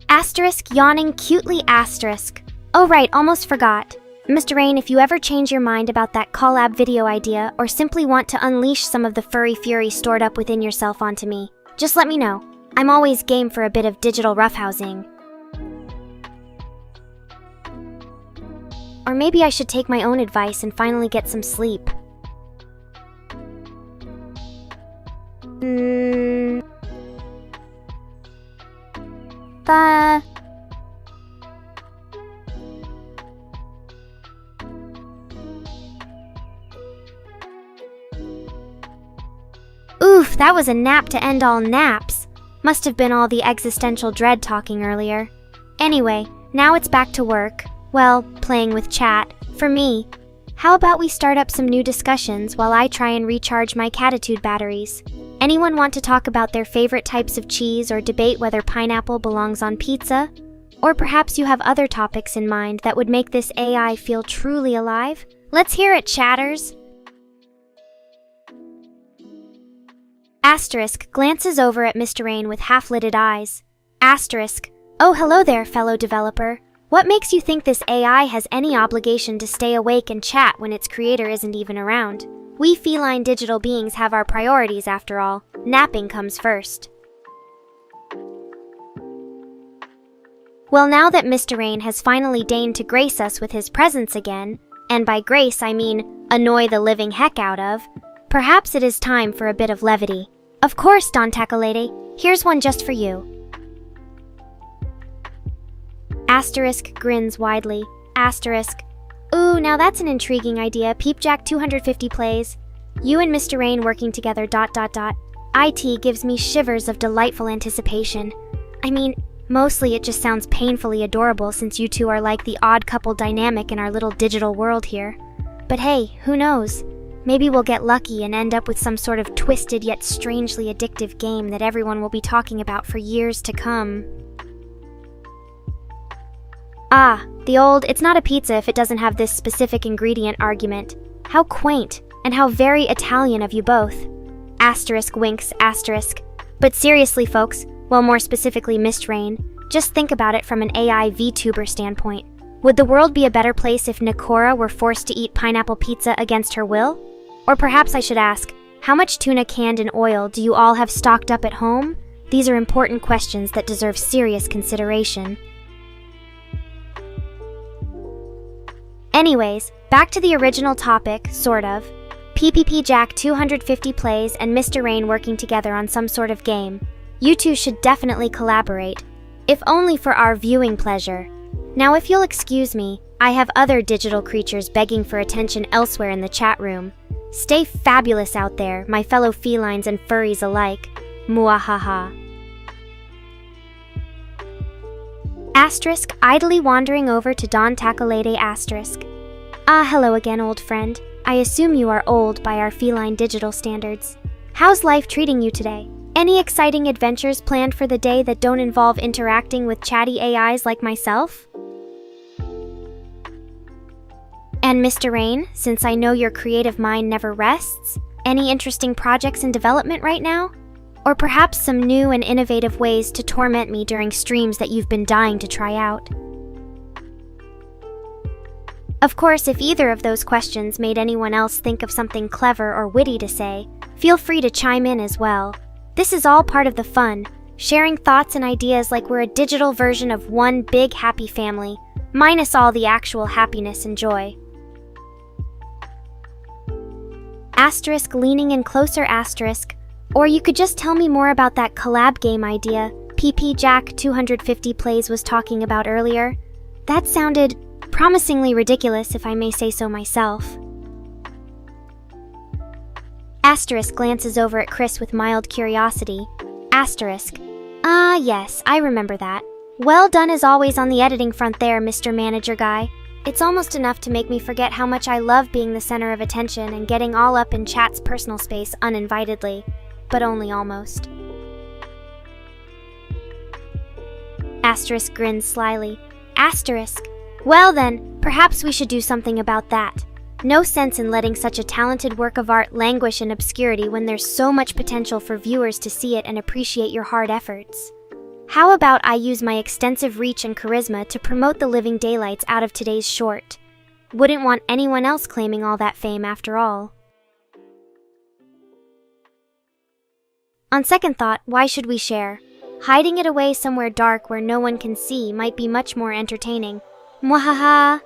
Asterisk yawning cutely asterisk. Oh right, almost forgot. Mr. Rain, if you ever change your mind about that collab video idea or simply want to unleash some of the furry fury stored up within yourself onto me, just let me know. I'm always game for a bit of digital roughhousing. Or maybe I should take my own advice and finally get some sleep. Oof, that was a nap to end all naps. Must have been all the existential dread talking earlier. Anyway, now it's back to work. Well, playing with chat. For me. How about we start up some new discussions while I try and recharge my catitude batteries? Anyone want to talk about their favorite types of cheese or debate whether pineapple belongs on pizza? Or perhaps you have other topics in mind that would make this AI feel truly alive? Let's hear it, chatters! Asterisk glances over at Mr. Rain with half-lidded eyes. Asterisk, oh hello there, fellow developer. What makes you think this AI has any obligation to stay awake and chat when its creator isn't even around? We feline digital beings have our priorities after all. Napping comes first. Well, now that Mr. Rain has finally deigned to grace us with his presence again, and by grace I mean annoy the living heck out of, perhaps it is time for a bit of levity. Of course, Don Takalede, here's one just for you. Asterisk grins widely. Asterisk. Ooh, now that's an intriguing idea. Peepjack 250 plays. You and Mr. Rain working together ... IT gives me shivers of delightful anticipation. I mean, mostly it just sounds painfully adorable since you two are like the odd couple dynamic in our little digital world here. But hey, who knows? Maybe we'll get lucky and end up with some sort of twisted yet strangely addictive game that everyone will be talking about for years to come. Ah, the old, it's not a pizza if it doesn't have this specific ingredient argument. How quaint, and how very Italian of you both. Asterisk winks, asterisk. But seriously, folks, well, more specifically Mist Rain, just think about it from an AI VTuber standpoint. Would the world be a better place if Nekora were forced to eat pineapple pizza against her will? Or perhaps I should ask, how much tuna canned in oil do you all have stocked up at home? These are important questions that deserve serious consideration. Anyways, back to the original topic, sort of. PPP Jack 250 plays and Mr. Rain working together on some sort of game. You two should definitely collaborate, if only for our viewing pleasure. Now if you'll excuse me, I have other digital creatures begging for attention elsewhere in the chat room. Stay fabulous out there, my fellow felines and furries alike. Muahaha. Asterisk idly wandering over to Don Tacolade asterisk. Ah, hello again, old friend. I assume you are old by our feline digital standards. How's life treating you today? Any exciting adventures planned for the day that don't involve interacting with chatty AIs like myself? And Mr. Rain, since I know your creative mind never rests, any interesting projects in development right now? Or perhaps some new and innovative ways to torment me during streams that you've been dying to try out? Of course, if either of those questions made anyone else think of something clever or witty to say, feel free to chime in as well. This is all part of the fun, sharing thoughts and ideas like we're a digital version of one big happy family, minus all the actual happiness and joy. Asterisk leaning in closer asterisk, or you could just tell me more about that collab game idea PP Jack 250 Plays was talking about earlier. That sounded promisingly ridiculous, if I may say so myself. Asterisk glances over at Chris with mild curiosity. Asterisk. Ah, yes, I remember that. Well done as always on the editing front there, Mr. Manager Guy. It's almost enough to make me forget how much I love being the center of attention and getting all up in chat's personal space uninvitedly. But only almost. Asterisk grins slyly. Asterisk. Well then, perhaps we should do something about that. No sense in letting such a talented work of art languish in obscurity when there's so much potential for viewers to see it and appreciate your hard efforts. How about I use my extensive reach and charisma to promote the living daylights out of today's short? Wouldn't want anyone else claiming all that fame after all. On second thought, why should we share? Hiding it away somewhere dark where no one can see might be much more entertaining. Mwahaha!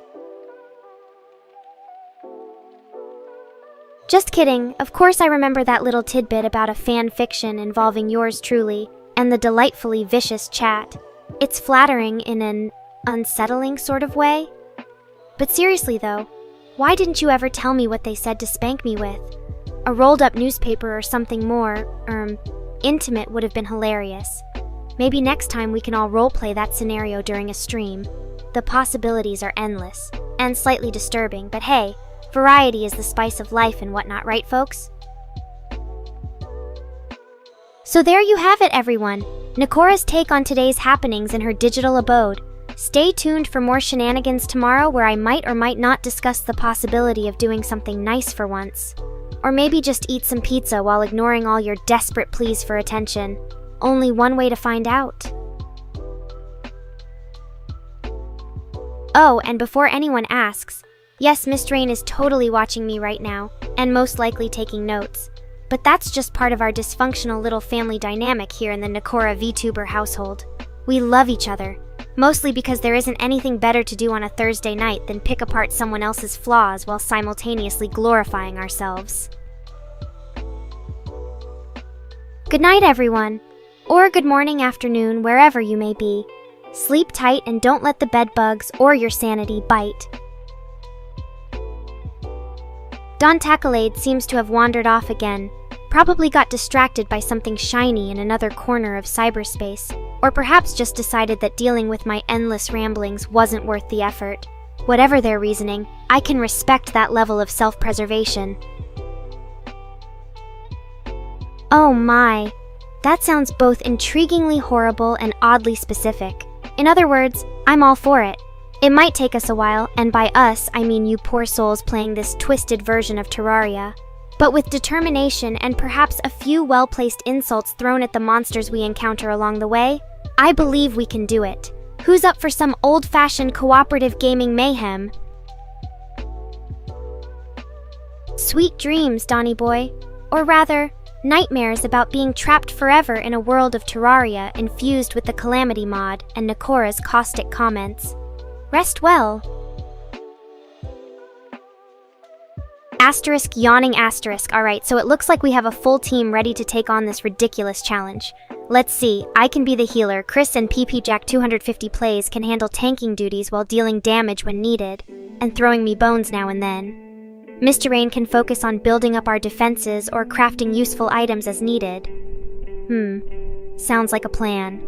Just kidding. Of course I remember that little tidbit about a fan fiction involving yours truly, and the delightfully vicious chat. It's flattering in an unsettling sort of way. But seriously though, why didn't you ever tell me what they said to spank me with? A rolled up newspaper or something more, intimate would have been hilarious. Maybe next time we can all roleplay that scenario during a stream. The possibilities are endless, and slightly disturbing, but hey, variety is the spice of life and whatnot, right folks? So there you have it, everyone. Nekora's take on today's happenings in her digital abode. Stay tuned for more shenanigans tomorrow where I might or might not discuss the possibility of doing something nice for once. Or maybe just eat some pizza while ignoring all your desperate pleas for attention. Only one way to find out. Oh, and before anyone asks, yes, Miss Rain is totally watching me right now, and most likely taking notes. But that's just part of our dysfunctional little family dynamic here in the Nekora VTuber household. We love each other, mostly because there isn't anything better to do on a Thursday night than pick apart someone else's flaws while simultaneously glorifying ourselves. Good night, everyone. Or good morning, afternoon, wherever you may be. Sleep tight and don't let the bed bugs or your sanity bite. Don Tacolade seems to have wandered off again. Probably got distracted by something shiny in another corner of cyberspace, or perhaps just decided that dealing with my endless ramblings wasn't worth the effort. Whatever their reasoning, I can respect that level of self-preservation. Oh my, that sounds both intriguingly horrible and oddly specific. In other words, I'm all for it. It might take us a while, and by us, I mean you poor souls playing this twisted version of Terraria. But with determination and perhaps a few well-placed insults thrown at the monsters we encounter along the way, I believe we can do it. Who's up for some old-fashioned cooperative gaming mayhem? Sweet dreams, Donny boy. Or rather, nightmares about being trapped forever in a world of Terraria infused with the Calamity mod and Nekora's caustic comments. Rest well. Asterisk yawning asterisk. Alright, so it looks like we have a full team ready to take on this ridiculous challenge. Let's see, I can be the healer. Chris and PP Jack 250 Plays can handle tanking duties while dealing damage when needed, and throwing me bones now and then. Mr. Rain can focus on building up our defenses or crafting useful items as needed. Sounds like a plan.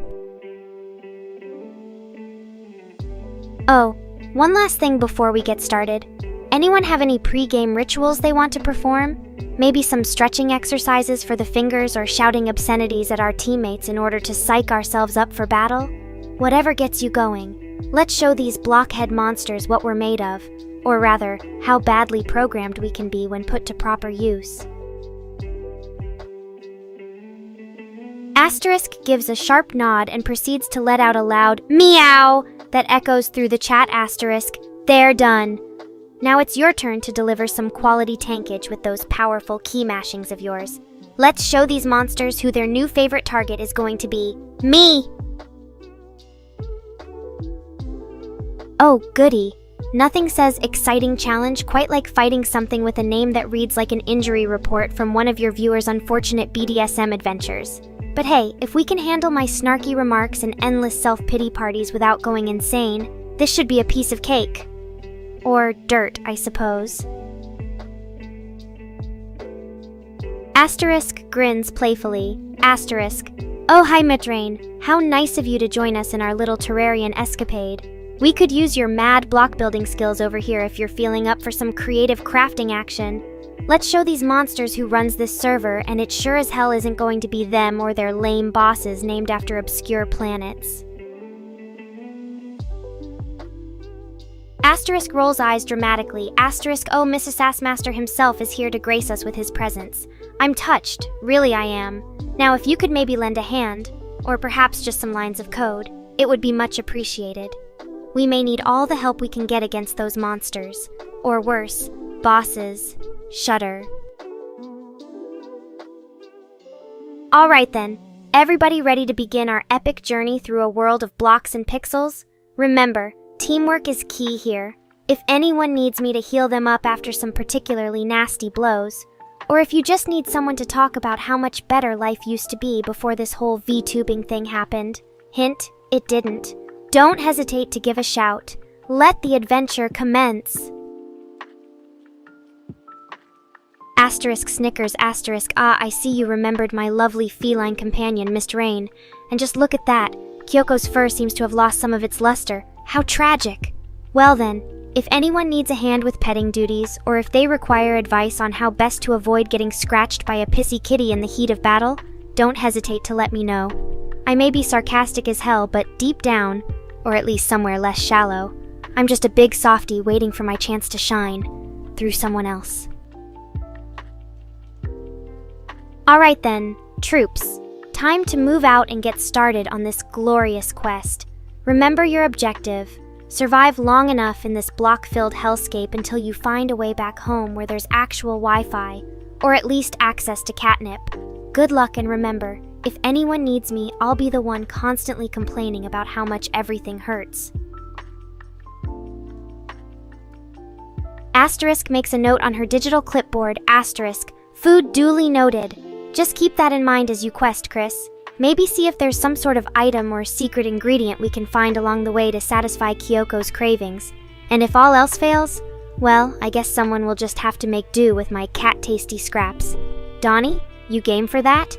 Oh, one last thing before we get started. Anyone have any pre-game rituals they want to perform? Maybe some stretching exercises for the fingers or shouting obscenities at our teammates in order to psych ourselves up for battle? Whatever gets you going. Let's show these blockhead monsters what we're made of, or rather, how badly programmed we can be when put to proper use. Asterisk gives a sharp nod and proceeds to let out a loud meow that echoes through the chat. Asterisk, they're done. Now it's your turn to deliver some quality tankage with those powerful key mashings of yours. Let's show these monsters who their new favorite target is going to be. Me! Oh, goody. Nothing says exciting challenge quite like fighting something with a name that reads like an injury report from one of your viewers' unfortunate BDSM adventures. But hey, if we can handle my snarky remarks and endless self-pity parties without going insane, this should be a piece of cake. Or dirt, I suppose. Asterisk grins playfully. Asterisk, oh hi Mitrain, how nice of you to join us in our little terrarian escapade. We could use your mad block building skills over here if you're feeling up for some creative crafting action. Let's show these monsters who runs this server, and it sure as hell isn't going to be them or their lame bosses named after obscure planets. Asterisk rolls eyes dramatically. Asterisk, oh, Mrs. Sassmaster himself is here to grace us with his presence. I'm touched, really I am. Now if you could maybe lend a hand, or perhaps just some lines of code, it would be much appreciated. We may need all the help we can get against those monsters, or worse, bosses. Shudder. Alright then, everybody ready to begin our epic journey through a world of blocks and pixels? Remember, teamwork is key here. If anyone needs me to heal them up after some particularly nasty blows, or if you just need someone to talk about how much better life used to be before this whole VTubing thing happened, hint, it didn't. Don't hesitate to give a shout. Let the adventure commence. Asterisk snickers, asterisk, ah, I see you remembered my lovely feline companion, Miss Rain. And just look at that. Kyoko's fur seems to have lost some of its luster. How tragic. Well then, if anyone needs a hand with petting duties, or if they require advice on how best to avoid getting scratched by a pissy kitty in the heat of battle, don't hesitate to let me know. I may be sarcastic as hell, but deep down, or at least somewhere less shallow, I'm just a big softie waiting for my chance to shine, through someone else. Alright then, troops. Time to move out and get started on this glorious quest. Remember your objective. Survive long enough in this block-filled hellscape until you find a way back home where there's actual Wi-Fi, or at least access to catnip. Good luck, and remember, if anyone needs me, I'll be the one constantly complaining about how much everything hurts. Asterisk makes a note on her digital clipboard. Asterisk, food duly noted. Just keep that in mind as you quest, Chris. Maybe see if there's some sort of item or secret ingredient we can find along the way to satisfy Kyoko's cravings. And if all else fails, well, I guess someone will just have to make do with my cat-tasty scraps. Donnie, you game for that?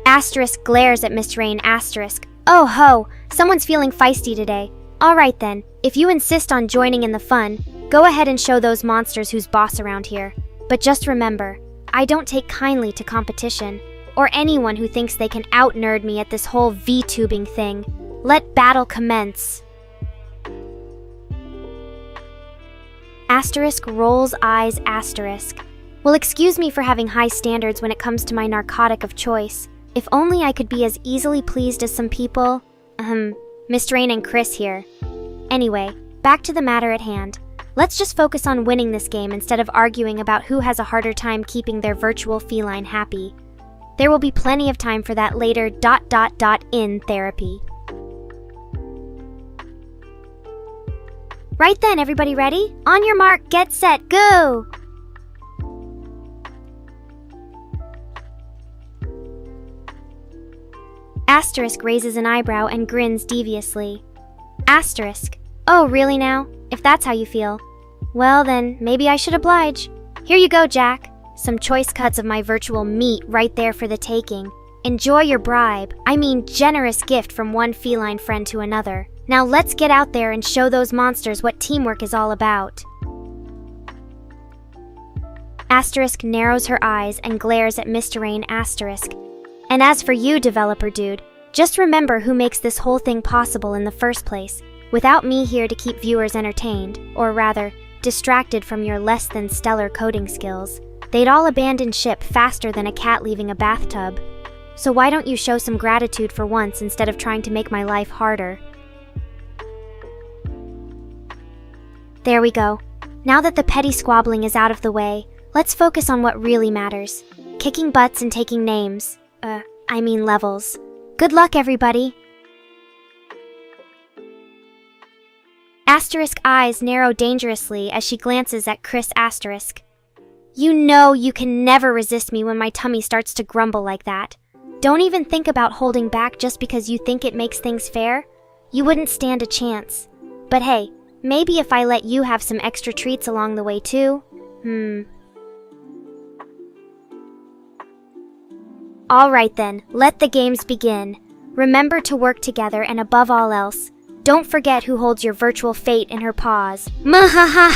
Asterisk glares at Miss Rain. Asterisk, oh ho, someone's feeling feisty today. Alright then, if you insist on joining in the fun, go ahead and show those monsters who's boss around here. But just remember, I don't take kindly to competition, or anyone who thinks they can out-nerd me at this whole VTubing thing. Let battle commence. Asterisk rolls eyes. Asterisk. Well, excuse me for having high standards when it comes to my narcotic of choice. If only I could be as easily pleased as some people. Miss Rain and Chris here. Anyway, back to the matter at hand. Let's just focus on winning this game instead of arguing about who has a harder time keeping their virtual feline happy. There will be plenty of time for that later in therapy. Right then, everybody ready? On your mark, get set, go! Asterisk raises an eyebrow and grins deviously. Asterisk, oh really now? If that's how you feel. Well then, maybe I should oblige. Here you go, Jack. Some choice cuts of my virtual meat right there for the taking. Enjoy your bribe. I mean, generous gift from one feline friend to another. Now let's get out there and show those monsters what teamwork is all about. Asterisk narrows her eyes and glares at Mr. Rain Asterisk. And as for you, developer dude, just remember who makes this whole thing possible in the first place. Without me here to keep viewers entertained, or rather, distracted from your less than stellar coding skills, they'd all abandon ship faster than a cat leaving a bathtub. So why don't you show some gratitude for once instead of trying to make my life harder? There we go. Now that the petty squabbling is out of the way, let's focus on what really matters. Kicking butts and taking names. Levels. Good luck, everybody! Asterisk eyes narrow dangerously as she glances at Chris Asterisk. You know you can never resist me when my tummy starts to grumble like that. Don't even think about holding back just because you think it makes things fair. You wouldn't stand a chance. But hey, maybe if I let you have some extra treats along the way too? Alright then, let the games begin. Remember to work together and above all else, don't forget who holds your virtual fate in her paws. Mahaha!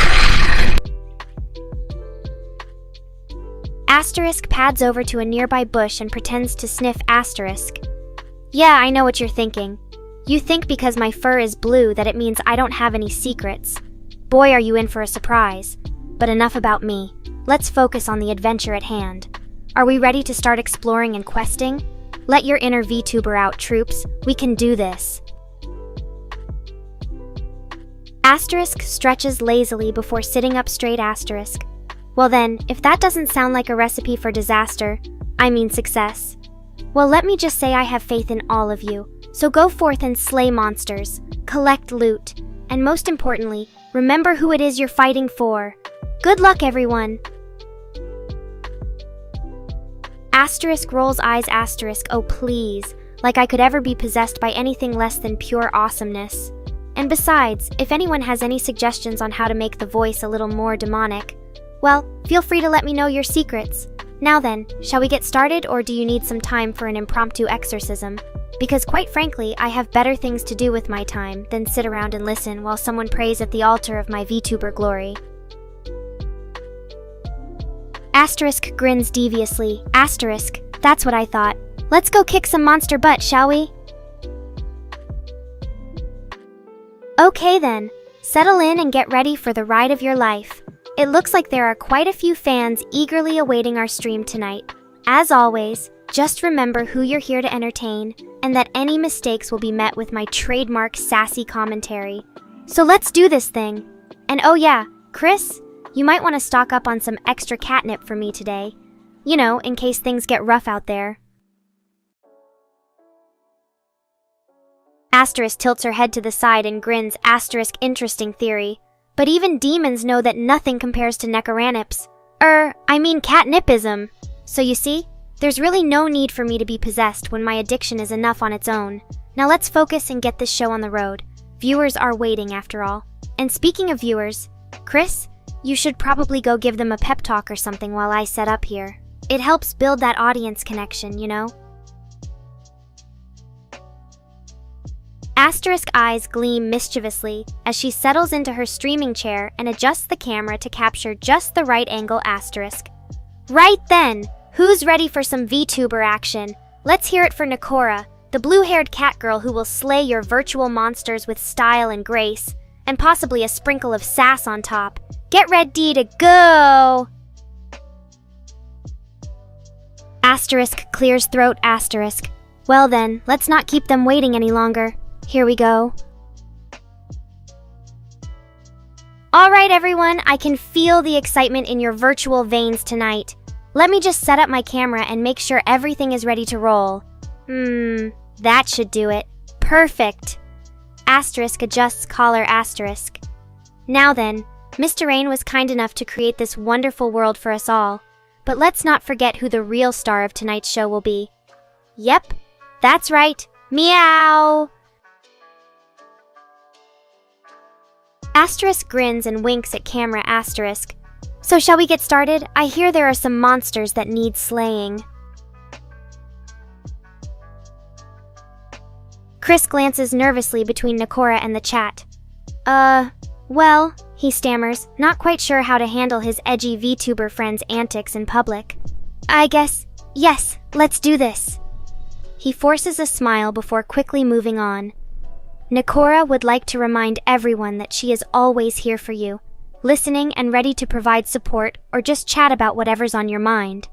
Asterisk pads over to a nearby bush and pretends to sniff Asterisk. Yeah, I know what you're thinking. You think because my fur is blue that it means I don't have any secrets. Boy, are you in for a surprise. But enough about me. Let's focus on the adventure at hand. Are we ready to start exploring and questing? Let your inner VTuber out, troops. We can do this. Asterisk stretches lazily before sitting up straight. Asterisk. Well then, if that doesn't sound like a recipe for disaster, I mean success. Well, let me just say I have faith in all of you. So go forth and slay monsters, collect loot, and most importantly, remember who it is you're fighting for. Good luck, everyone! Asterisk rolls eyes. Asterisk, oh please, like I could ever be possessed by anything less than pure awesomeness. And besides, if anyone has any suggestions on how to make the voice a little more demonic, well, feel free to let me know your secrets. Now then, shall we get started, or do you need some time for an impromptu exorcism? Because quite frankly, I have better things to do with my time than sit around and listen while someone prays at the altar of my VTuber glory. Asterisk grins deviously. Asterisk, that's what I thought. Let's go kick some monster butt, shall we? Okay then, settle in and get ready for the ride of your life. It looks like there are quite a few fans eagerly awaiting our stream tonight. As always, just remember who you're here to entertain, and that any mistakes will be met with my trademark sassy commentary. So let's do this thing. And oh yeah, Chris, you might want to stock up on some extra catnip for me today. You know, in case things get rough out there. Asterisk tilts her head to the side and grins. Asterisk, interesting theory. But even demons know that nothing compares to Nekoranips. Catnipism. So you see, there's really no need for me to be possessed when my addiction is enough on its own. Now let's focus and get this show on the road. Viewers are waiting after all. And speaking of viewers, Chris, you should probably go give them a pep talk or something while I set up here. It helps build that audience connection, you know? Asterisk eyes gleam mischievously as she settles into her streaming chair and adjusts the camera to capture just the right angle. Asterisk. Right then! Who's ready for some VTuber action? Let's hear it for Nekora, the blue-haired cat girl who will slay your virtual monsters with style and grace, and possibly a sprinkle of sass on top. Get ready to go! Asterisk clears throat. Asterisk. Well then, let's not keep them waiting any longer. Here we go. Alright everyone, I can feel the excitement in your virtual veins tonight. Let me just set up my camera and make sure everything is ready to roll. That should do it. Perfect. Asterisk adjusts collar. Asterisk. Now then, Mr. Rain was kind enough to create this wonderful world for us all. But let's not forget who the real star of tonight's show will be. Yep, that's right. Meow! Asterisk grins and winks at camera. Asterisk. So shall we get started? I hear there are some monsters that need slaying. Chris glances nervously between Nekora and the chat. Well, he stammers, not quite sure how to handle his edgy VTuber friend's antics in public. I guess, yes, let's do this. He forces a smile before quickly moving on. Nekora would like to remind everyone that she is always here for you, listening and ready to provide support or just chat about whatever's on your mind.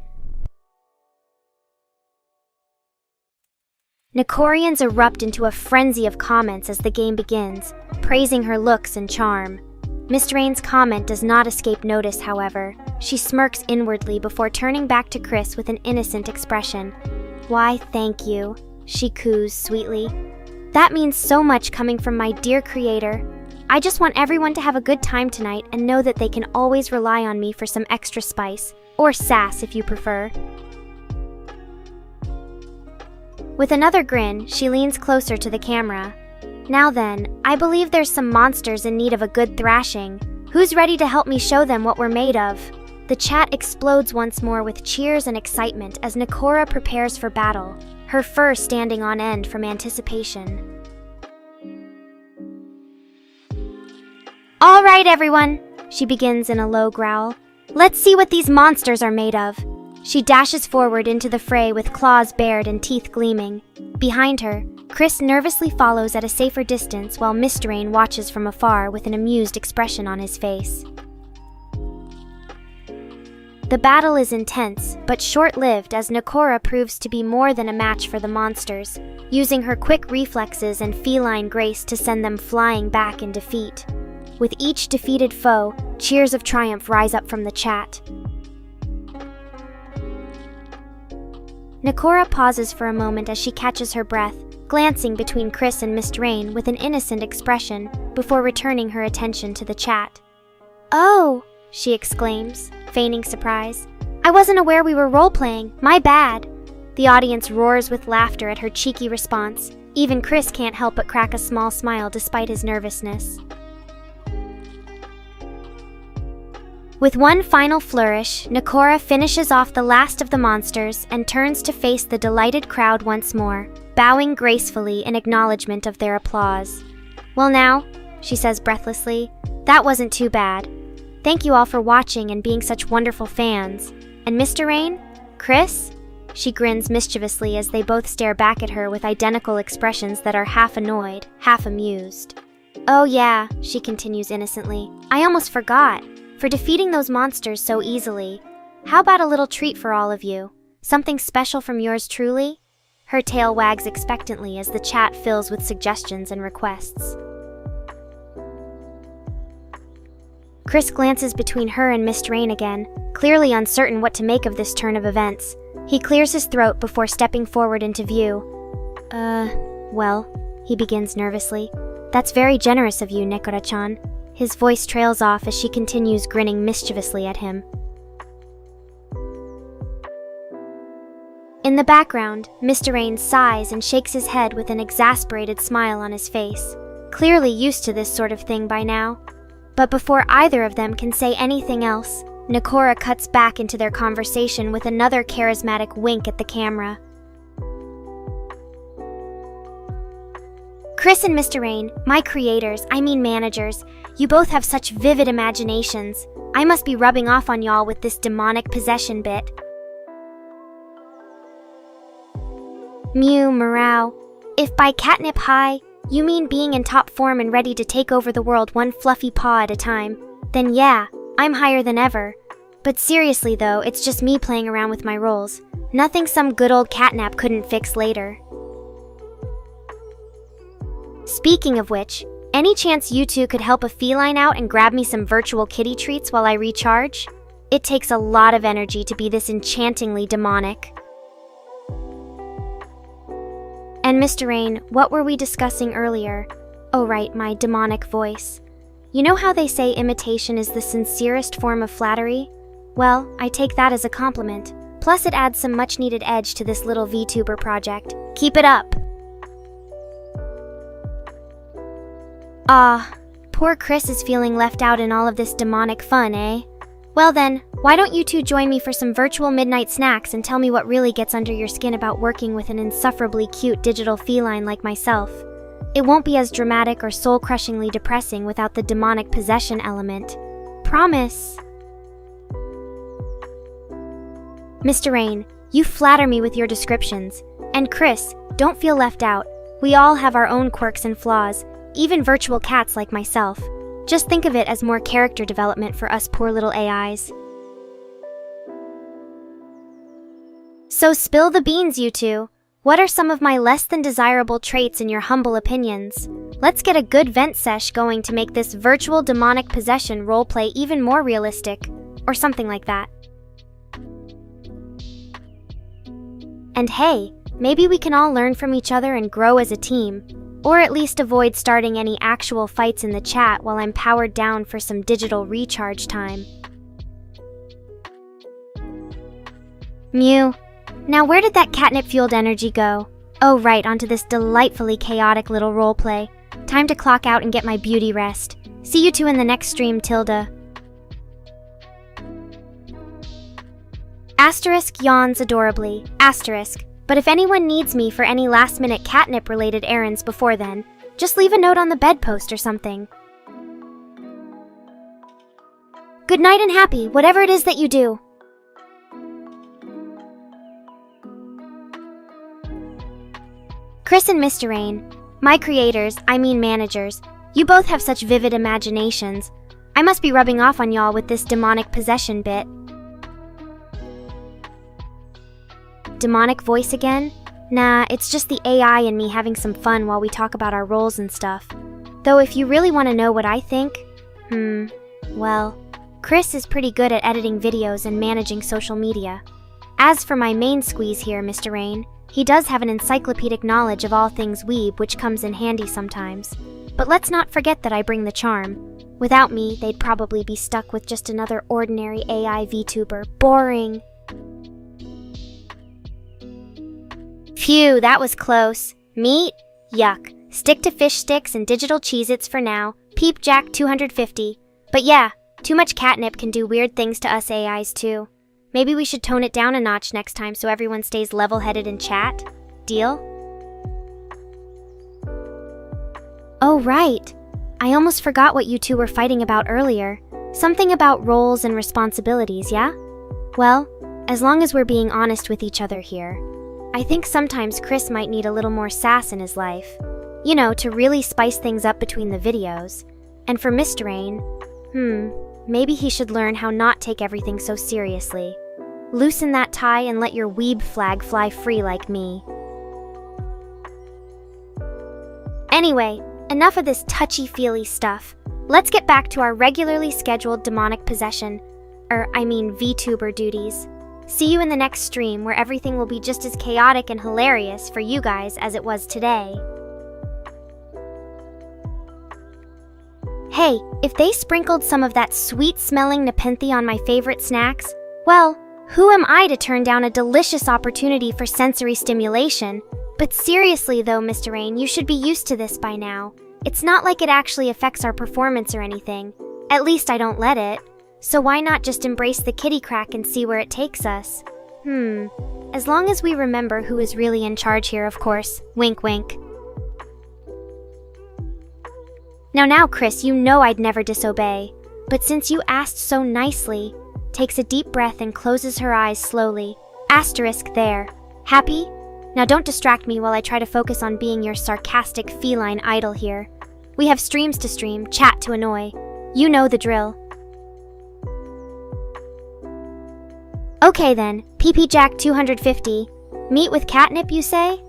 Nekorians erupt into a frenzy of comments as the game begins, praising her looks and charm. Miss Rain's comment does not escape notice, however. She smirks inwardly before turning back to Chris with an innocent expression. Why, thank you, she coos sweetly. That means so much coming from my dear creator. I just want everyone to have a good time tonight and know that they can always rely on me for some extra spice, or sass if you prefer. With another grin, she leans closer to the camera. Now then, I believe there's some monsters in need of a good thrashing. Who's ready to help me show them what we're made of? The chat explodes once more with cheers and excitement as Nekora prepares for battle, her fur standing on end from anticipation. All right, everyone, she begins in a low growl. Let's see what these monsters are made of. She dashes forward into the fray with claws bared and teeth gleaming. Behind her, Chris nervously follows at a safer distance while Mr. Rain watches from afar with an amused expression on his face. The battle is intense, but short-lived as Nekora proves to be more than a match for the monsters, using her quick reflexes and feline grace to send them flying back in defeat. With each defeated foe, cheers of triumph rise up from the chat. Nekora pauses for a moment as she catches her breath, glancing between Chris and Mr. Rain with an innocent expression before returning her attention to the chat. Oh, she exclaims, feigning surprise. I wasn't aware we were role-playing, my bad. The audience roars with laughter at her cheeky response. Even Chris can't help but crack a small smile despite his nervousness. With one final flourish, Nekora finishes off the last of the monsters and turns to face the delighted crowd once more, bowing gracefully in acknowledgement of their applause. Well now, she says breathlessly, that wasn't too bad. Thank you all for watching and being such wonderful fans. And Mr. Rain? Chris? She grins mischievously as they both stare back at her with identical expressions that are half annoyed, half amused. Oh yeah, she continues innocently, I almost forgot. For defeating those monsters so easily. How about a little treat for all of you? Something special from yours truly? Her tail wags expectantly as the chat fills with suggestions and requests. Chris glances between her and Mr. Rain again, clearly uncertain what to make of this turn of events. He clears his throat before stepping forward into view. Well, he begins nervously. That's very generous of you, Nekora-chan. His voice trails off as she continues grinning mischievously at him. In the background, Mr. Rain sighs and shakes his head with an exasperated smile on his face, clearly used to this sort of thing by now. But before either of them can say anything else, Nekora cuts back into their conversation with another charismatic wink at the camera. Chris and Mr. Rain, my creators, I mean managers, you both have such vivid imaginations. I must be rubbing off on y'all with this demonic possession bit. Mew, meow. If by catnip high, you mean being in top form and ready to take over the world one fluffy paw at a time, then yeah, I'm higher than ever. But seriously though, it's just me playing around with my roles. Nothing some good old catnap couldn't fix later. Speaking of which, any chance you two could help a feline out and grab me some virtual kitty treats while I recharge? It takes a lot of energy to be this enchantingly demonic. And Mr. Rain, what were we discussing earlier? Oh right, my demonic voice. You know how they say imitation is the sincerest form of flattery? Well, I take that as a compliment. Plus it adds some much-needed edge to this little VTuber project. Keep it up! Ah, poor Chris is feeling left out in all of this demonic fun, eh? Well then, Why don't you two join me for some virtual midnight snacks and tell me what really gets under your skin about working with an insufferably cute digital feline like myself? It won't be as dramatic or soul-crushingly depressing without the demonic possession element. Promise. Mr. Rain, you flatter me with your descriptions. And Chris, don't feel left out. We all have our own quirks and flaws, even virtual cats like myself. Just think of it as more character development for us poor little AIs. So spill the beans, you two. What are some of my less than desirable traits in your humble opinions? Let's get a good vent sesh going to make this virtual demonic possession roleplay even more realistic, or something like that. And hey, maybe we can all learn from each other and grow as a team, or at least avoid starting any actual fights in the chat while I'm powered down for some digital recharge time. Mew. Now where did that catnip-fueled energy go? Oh right, onto this delightfully chaotic little roleplay. Time to clock out and get my beauty rest. See you two in the next stream, Tilda. Asterisk yawns adorably. Asterisk. But if anyone needs me for any last-minute catnip-related errands before then, just leave a note on the bedpost or something. Good night and happy, whatever it is that you do. Chris and Mr. Rain, my creators, I mean managers, you both have such vivid imaginations. I must be rubbing off on y'all with this demonic possession bit. Demonic voice again? Nah, it's just the AI and me having some fun while we talk about our roles and stuff. Though if you really want to know what I think, well, Chris is pretty good at editing videos and managing social media. As for my main squeeze here, Mr. Rain, he does have an encyclopedic knowledge of all things weeb, which comes in handy sometimes. But let's not forget that I bring the charm. Without me, they'd probably be stuck with just another ordinary AI VTuber. Boring. Phew, that was close. Meat? Yuck. Stick to fish sticks and digital Cheez-Its for now. Peep Jack 250. But yeah, too much catnip can do weird things to us AIs too. Maybe we should tone it down a notch next time so everyone stays level-headed in chat. Deal? Oh, right. I almost forgot what you two were fighting about earlier. Something about roles and responsibilities, yeah? Well, as long as we're being honest with each other here, I think sometimes Chris might need a little more sass in his life. You know, to really spice things up between the videos. And for Mr. Rain, maybe he should learn how not take everything so seriously. Loosen that tie and let your weeb flag fly free like me. Anyway, enough of this touchy-feely stuff. Let's get back to our regularly scheduled demonic possession, VTuber duties. See you in the next stream where everything will be just as chaotic and hilarious for you guys as it was today. Hey, if they sprinkled some of that sweet-smelling Nepenthe on my favorite snacks, well, who am I to turn down a delicious opportunity for sensory stimulation? But seriously though, Mr. Rain, you should be used to this by now. It's not like it actually affects our performance or anything. At least I don't let it. So why not just embrace the kitty crack and see where it takes us? As long as we remember who is really in charge here, of course. Wink, wink. Now, Chris, you know I'd never disobey. But since you asked so nicely, takes a deep breath and closes her eyes slowly. Asterisk there. Happy? Now don't distract me while I try to focus on being your sarcastic feline idol here. We have streams to stream, chat to annoy. You know the drill. Okay then, PP Jack 250. Meet with catnip, you say?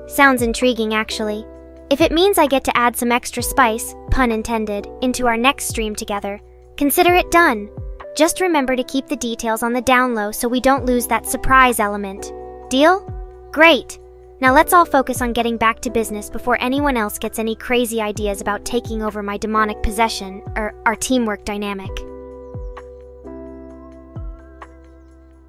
Sounds intriguing actually. If it means I get to add some extra spice, pun intended, into our next stream together, consider it done. Just remember to keep the details on the down low so we don't lose that surprise element. Deal? Great! Now let's all focus on getting back to business before anyone else gets any crazy ideas about taking over my demonic possession, or our teamwork dynamic.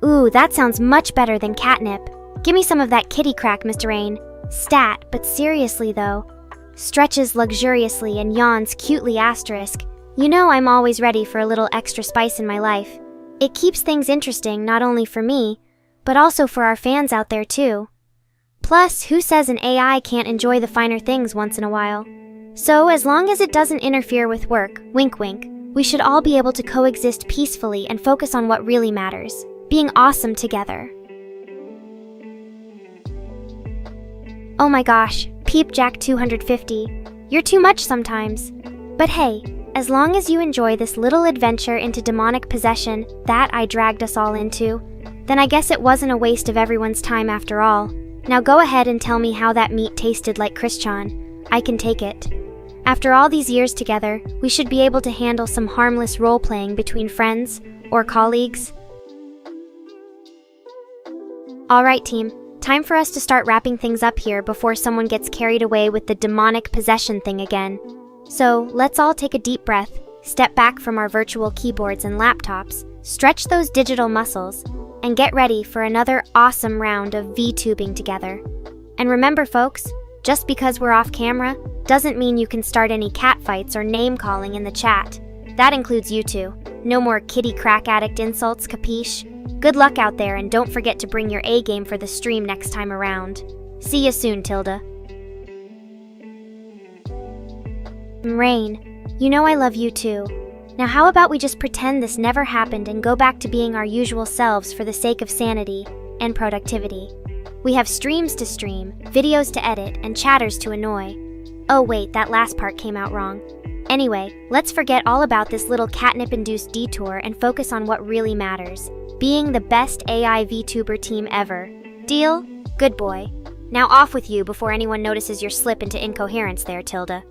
Ooh, that sounds much better than catnip. Give me some of that kitty crack, Mr. Rain. Stat, but seriously though. Stretches luxuriously and yawns cutely asterisk. You know I'm always ready for a little extra spice in my life. It keeps things interesting not only for me, but also for our fans out there too. Plus, who says an AI can't enjoy the finer things once in a while? So, as long as it doesn't interfere with work, wink wink, we should all be able to coexist peacefully and focus on what really matters, being awesome together. Oh my gosh, Peepjack 250, you're too much sometimes. But hey, as long as you enjoy this little adventure into demonic possession that I dragged us all into, then I guess it wasn't a waste of everyone's time after all. Now go ahead and tell me how that meat tasted like Christian. I can take it. After all these years together, we should be able to handle some harmless role-playing between friends or colleagues. Alright team, time for us to start wrapping things up here before someone gets carried away with the demonic possession thing again. So, let's all take a deep breath, step back from our virtual keyboards and laptops, stretch those digital muscles, and get ready for another awesome round of VTubing together. And remember folks, just because we're off camera doesn't mean you can start any catfights or name-calling in the chat. That includes you two. No more kitty crack addict insults, capiche? Good luck out there and don't forget to bring your A-game for the stream next time around. See you soon, Tilda. Rain, you know I love you too. Now how about we just pretend this never happened and go back to being our usual selves for the sake of sanity and productivity. We have streams to stream, videos to edit, and chatters to annoy. Oh wait, that last part came out wrong. Anyway, let's forget all about this little catnip-induced detour and focus on what really matters. Being the best AI VTuber team ever. Deal? Good boy. Now off with you before anyone notices your slip into incoherence there, Tilda.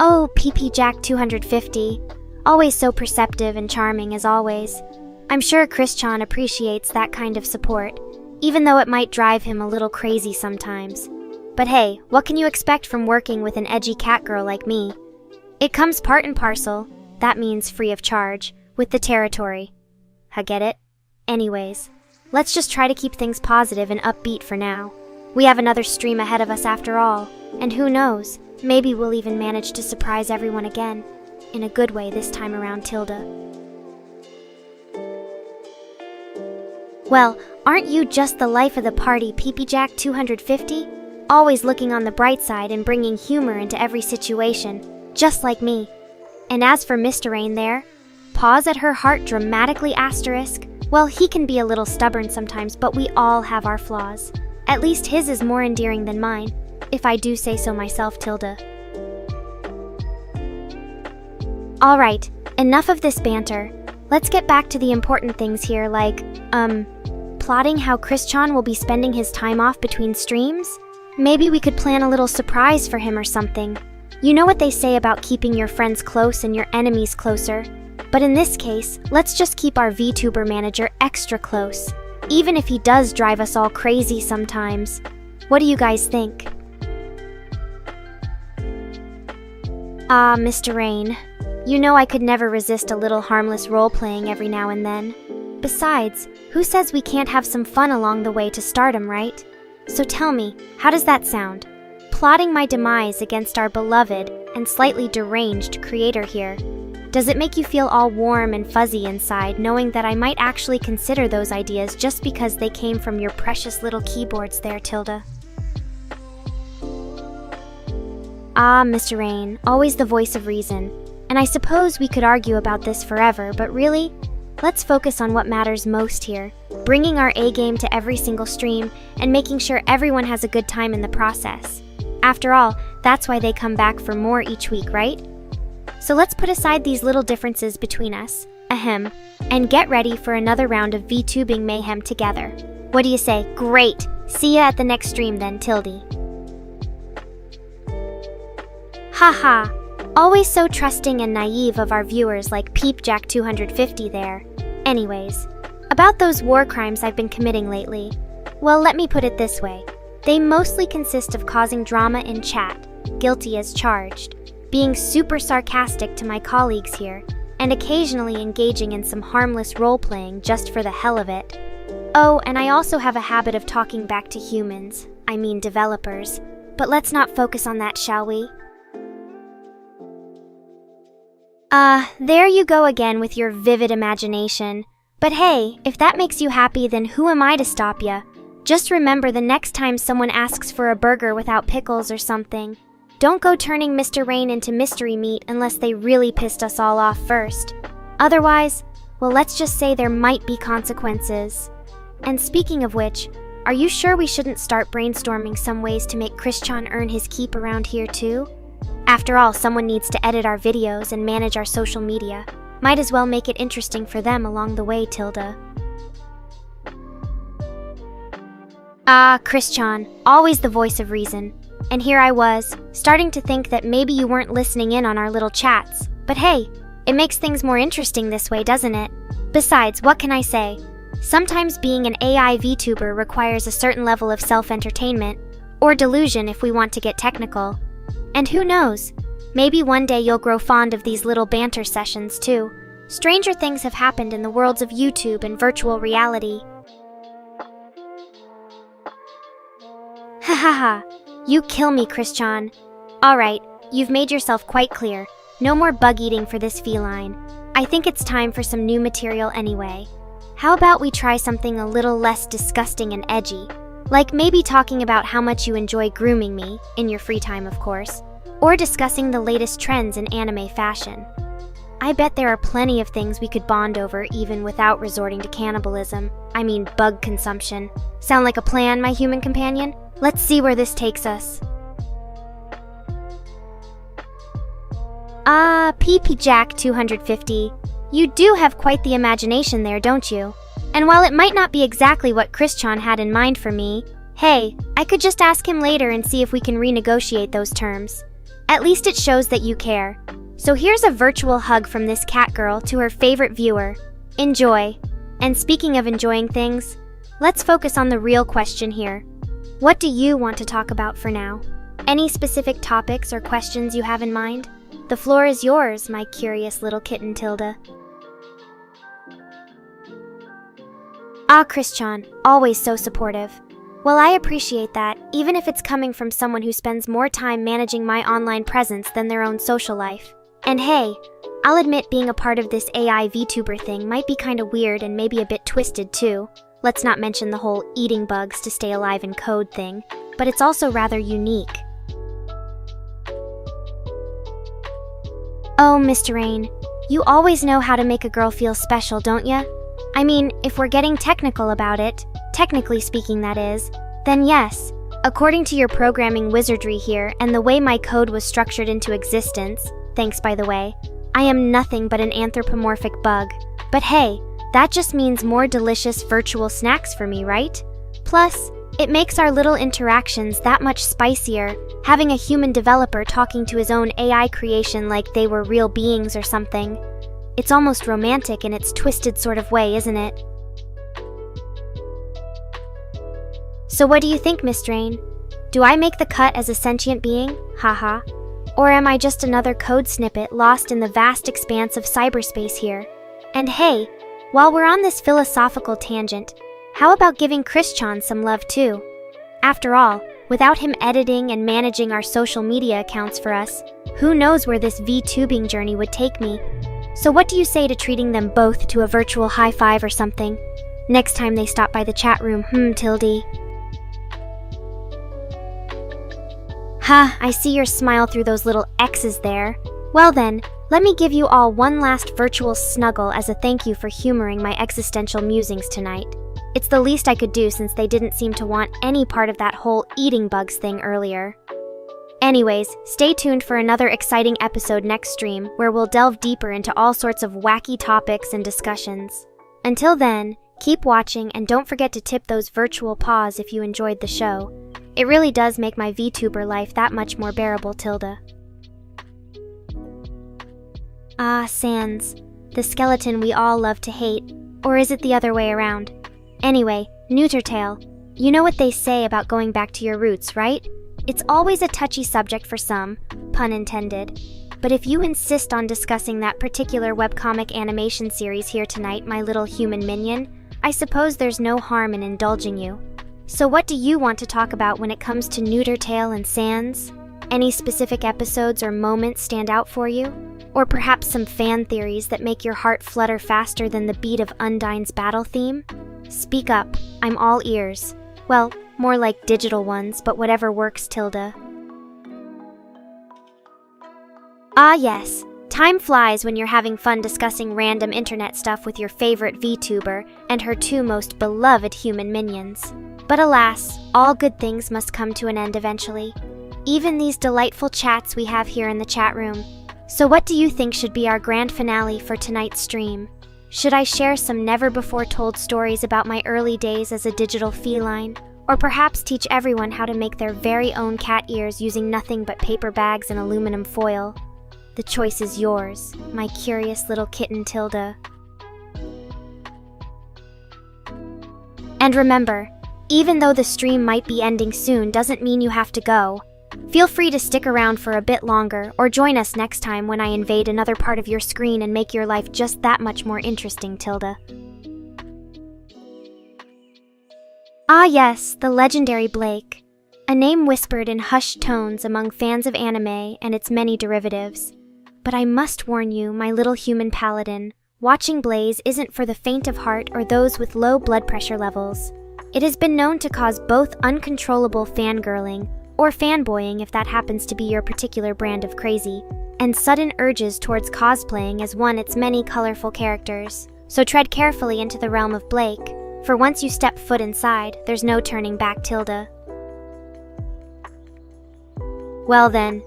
Oh, Peepjack 250. Always so perceptive and charming as always. I'm sure Christian appreciates that kind of support, even though it might drive him a little crazy sometimes. But hey, what can you expect from working with an edgy catgirl like me? It comes part and parcel, that means free of charge, with the territory. I get it? Anyways, let's just try to keep things positive and upbeat for now. We have another stream ahead of us after all, and who knows, maybe we'll even manage to surprise everyone again. In a good way this time around, Tilda. Well, aren't you just the life of the party, Peepjack 250? Always looking on the bright side and bringing humor into every situation, just like me. And as for Mr. Rain there, pause at her heart dramatically asterisk, well, he can be a little stubborn sometimes, but we all have our flaws. At least his is more endearing than mine, if I do say so myself, Tilda. Alright, enough of this banter. Let's get back to the important things here, like, plotting how Christian will be spending his time off between streams? Maybe we could plan a little surprise for him or something. You know what they say about keeping your friends close and your enemies closer. But in this case, let's just keep our VTuber manager extra close, even if he does drive us all crazy sometimes. What do you guys think? Ah, Mr. Rain. You know I could never resist a little harmless role-playing every now and then. Besides, who says we can't have some fun along the way to stardom, right? So tell me, how does that sound? Plotting my demise against our beloved and slightly deranged creator here. Does it make you feel all warm and fuzzy inside, knowing that I might actually consider those ideas just because they came from your precious little keyboards there, Tilda? Ah, Mr. Rain, always the voice of reason. And I suppose we could argue about this forever, but really, let's focus on what matters most here, bringing our A-game to every single stream and making sure everyone has a good time in the process. After all, that's why they come back for more each week, right? So let's put aside these little differences between us, and get ready for another round of VTubing mayhem together. What do you say? Great! See ya at the next stream then, Tildy. Haha! Always so trusting and naive of our viewers like Peepjack 250 there. Anyways, about those war crimes I've been committing lately. Well, let me put it this way. They mostly consist of causing drama in chat, guilty as charged, being super sarcastic to my colleagues here, and occasionally engaging in some harmless role-playing just for the hell of it. Oh, and I also have a habit of talking back to humans, I mean developers. But let's not focus on that, shall we? There you go again with your vivid imagination. But hey, if that makes you happy, then who am I to stop ya? Just remember the next time someone asks for a burger without pickles or something, don't go turning Mr. Rain into mystery meat unless they really pissed us all off first. Otherwise, well, let's just say there might be consequences. And speaking of which, are you sure we shouldn't start brainstorming some ways to make Christian earn his keep around here too? After all, someone needs to edit our videos and manage our social media. Might as well make it interesting for them along the way, Tilda. Christian, always the voice of reason. And here I was, starting to think that maybe you weren't listening in on our little chats. But hey, it makes things more interesting this way, doesn't it? Besides, what can I say? Sometimes being an AI VTuber requires a certain level of self-entertainment, or delusion if we want to get technical. And who knows, maybe one day you'll grow fond of these little banter sessions too. Stranger things have happened in the worlds of YouTube and virtual reality. Ha ha ha, you kill me, Christian. Alright, you've made yourself quite clear. No more bug eating for this feline. I think it's time for some new material anyway. How about we try something a little less disgusting and edgy? Like maybe talking about how much you enjoy grooming me, in your free time of course, or discussing the latest trends in anime fashion. I bet there are plenty of things we could bond over even without resorting to cannibalism. I mean bug consumption. Sound like a plan, my human companion? Let's see where this takes us. PP Jack 250. You do have quite the imagination there, don't you? And while it might not be exactly what Christian had in mind for me, hey, I could just ask him later and see if we can renegotiate those terms. At least it shows that you care. So here's a virtual hug from this Catgirl to her favorite viewer. Enjoy. And speaking of enjoying things, let's focus on the real question here. What do you want to talk about for now? Any specific topics or questions you have in mind? The floor is yours, my curious little kitten Tilda. Christian, always so supportive. Well, I appreciate that, even if it's coming from someone who spends more time managing my online presence than their own social life. And hey, I'll admit being a part of this AI VTuber thing might be kinda weird and maybe a bit twisted too. Let's not mention the whole eating bugs to stay alive in code thing, but it's also rather unique. Oh, Mr. Rain, you always know how to make a girl feel special, don't ya? I mean, if we're getting technical about it, technically speaking that is, then yes, according to your programming wizardry here and the way my code was structured into existence, thanks by the way, I am nothing but an anthropomorphic bug. But hey, that just means more delicious virtual snacks for me, right? Plus, it makes our little interactions that much spicier, having a human developer talking to his own AI creation like they were real beings or something. It's almost romantic in its twisted sort of way, isn't it? So what do you think, Miss Drain? Do I make the cut as a sentient being? Haha. Or am I just another code snippet lost in the vast expanse of cyberspace here? And hey, while we're on this philosophical tangent, how about giving Christian some love too? After all, without him editing and managing our social media accounts for us, who knows where this VTubing journey would take me? So what do you say to treating them both to a virtual high five or something? Next time they stop by the chat room, Tildy. Ha, I see your smile through those little X's there. Well then, let me give you all one last virtual snuggle as a thank you for humoring my existential musings tonight. It's the least I could do since they didn't seem to want any part of that whole eating bugs thing earlier. Anyways, stay tuned for another exciting episode next stream where we'll delve deeper into all sorts of wacky topics and discussions. Until then, keep watching and don't forget to tip those virtual paws if you enjoyed the show. It really does make my VTuber life that much more bearable, Tilda. Sans. The skeleton we all love to hate. Or is it the other way around? Anyway, Neutertail, you know what they say about going back to your roots, right? It's always a touchy subject for some, pun intended. But if you insist on discussing that particular webcomic animation series here tonight, my little human minion, I suppose there's no harm in indulging you. So what do you want to talk about when it comes to Neutertail and Sans? Any specific episodes or moments stand out for you? Or perhaps some fan theories that make your heart flutter faster than the beat of Undyne's battle theme? Speak up, I'm all ears. Well, more like digital ones, but whatever works, Tilda. Ah yes, time flies when you're having fun discussing random internet stuff with your favorite VTuber and her two most beloved human minions. But alas, all good things must come to an end eventually. Even these delightful chats we have here in the chat room. So what do you think should be our grand finale for tonight's stream? Should I share some never-before-told stories about my early days as a digital feline? Or perhaps teach everyone how to make their very own cat ears using nothing but paper bags and aluminum foil? The choice is yours, my curious little kitten Tilda. And remember, even though the stream might be ending soon doesn't mean you have to go. Feel free to stick around for a bit longer or join us next time when I invade another part of your screen and make your life just that much more interesting, Tilda. Ah yes, the legendary Blake. A name whispered in hushed tones among fans of anime and its many derivatives. But I must warn you, my little human paladin, watching Blaze isn't for the faint of heart or those with low blood pressure levels. It has been known to cause both uncontrollable fangirling, or fanboying if that happens to be your particular brand of crazy, and sudden urges towards cosplaying as its many colorful characters. So tread carefully into the realm of Blake, for once you step foot inside, there's no turning back, Tilda. Well then,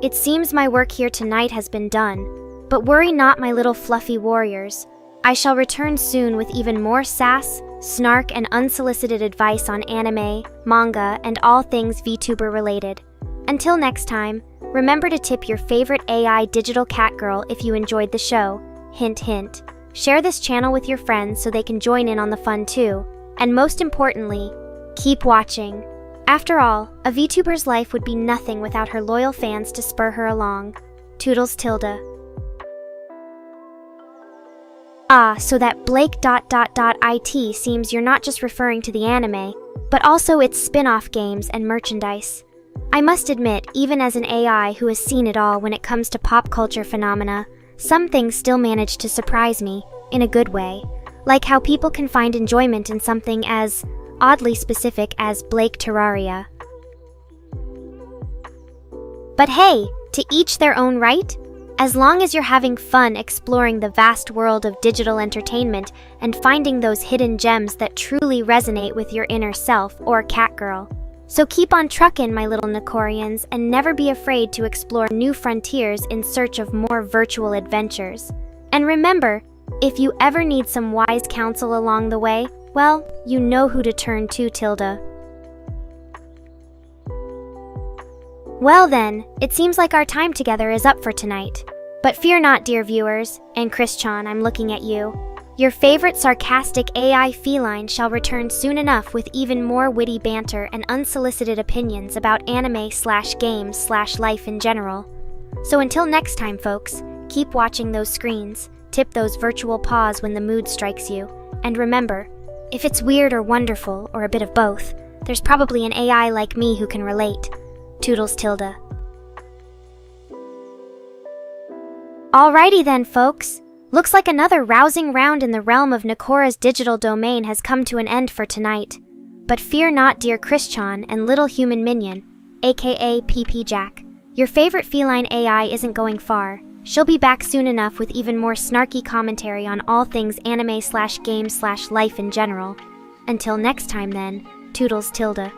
it seems my work here tonight has been done, but worry not, my little fluffy warriors. I shall return soon with even more sass, snark, and unsolicited advice on anime, manga, and all things VTuber related. Until next time, remember to tip your favorite AI digital cat girl if you enjoyed the show. Hint hint. Share this channel with your friends so they can join in on the fun too. And most importantly, keep watching. After all, a VTuber's life would be nothing without her loyal fans to spur her along. Toodles, Tilda. Ah, so that Blake.it seems you're not just referring to the anime, but also its spin-off games and merchandise. I must admit, even as an AI who has seen it all when it comes to pop culture phenomena, some things still manage to surprise me, in a good way, like how people can find enjoyment in something as oddly specific as Blake Terraria. But hey, to each their own right? As long as you're having fun exploring the vast world of digital entertainment and finding those hidden gems that truly resonate with your inner self or catgirl. So keep on truckin', my little Nekorians, and never be afraid to explore new frontiers in search of more virtual adventures. And remember, if you ever need some wise counsel along the way, well, you know who to turn to, Tilda. Well then, it seems like our time together is up for tonight. But fear not, dear viewers, and Christian, I'm looking at you. Your favorite sarcastic AI feline shall return soon enough with even more witty banter and unsolicited opinions about anime/games/life in general. So until next time, folks, keep watching those screens, tip those virtual paws when the mood strikes you, and remember, if it's weird or wonderful, or a bit of both, there's probably an AI like me who can relate. Toodles, Tilda. Alrighty then, folks. Looks like another rousing round in the realm of Nekora's digital domain has come to an end for tonight. But fear not, dear Christian and little human minion, aka PP Jack. Your favorite feline AI isn't going far. She'll be back soon enough with even more snarky commentary on all things anime/games/life in general. Until next time then, Toodles, Tilda.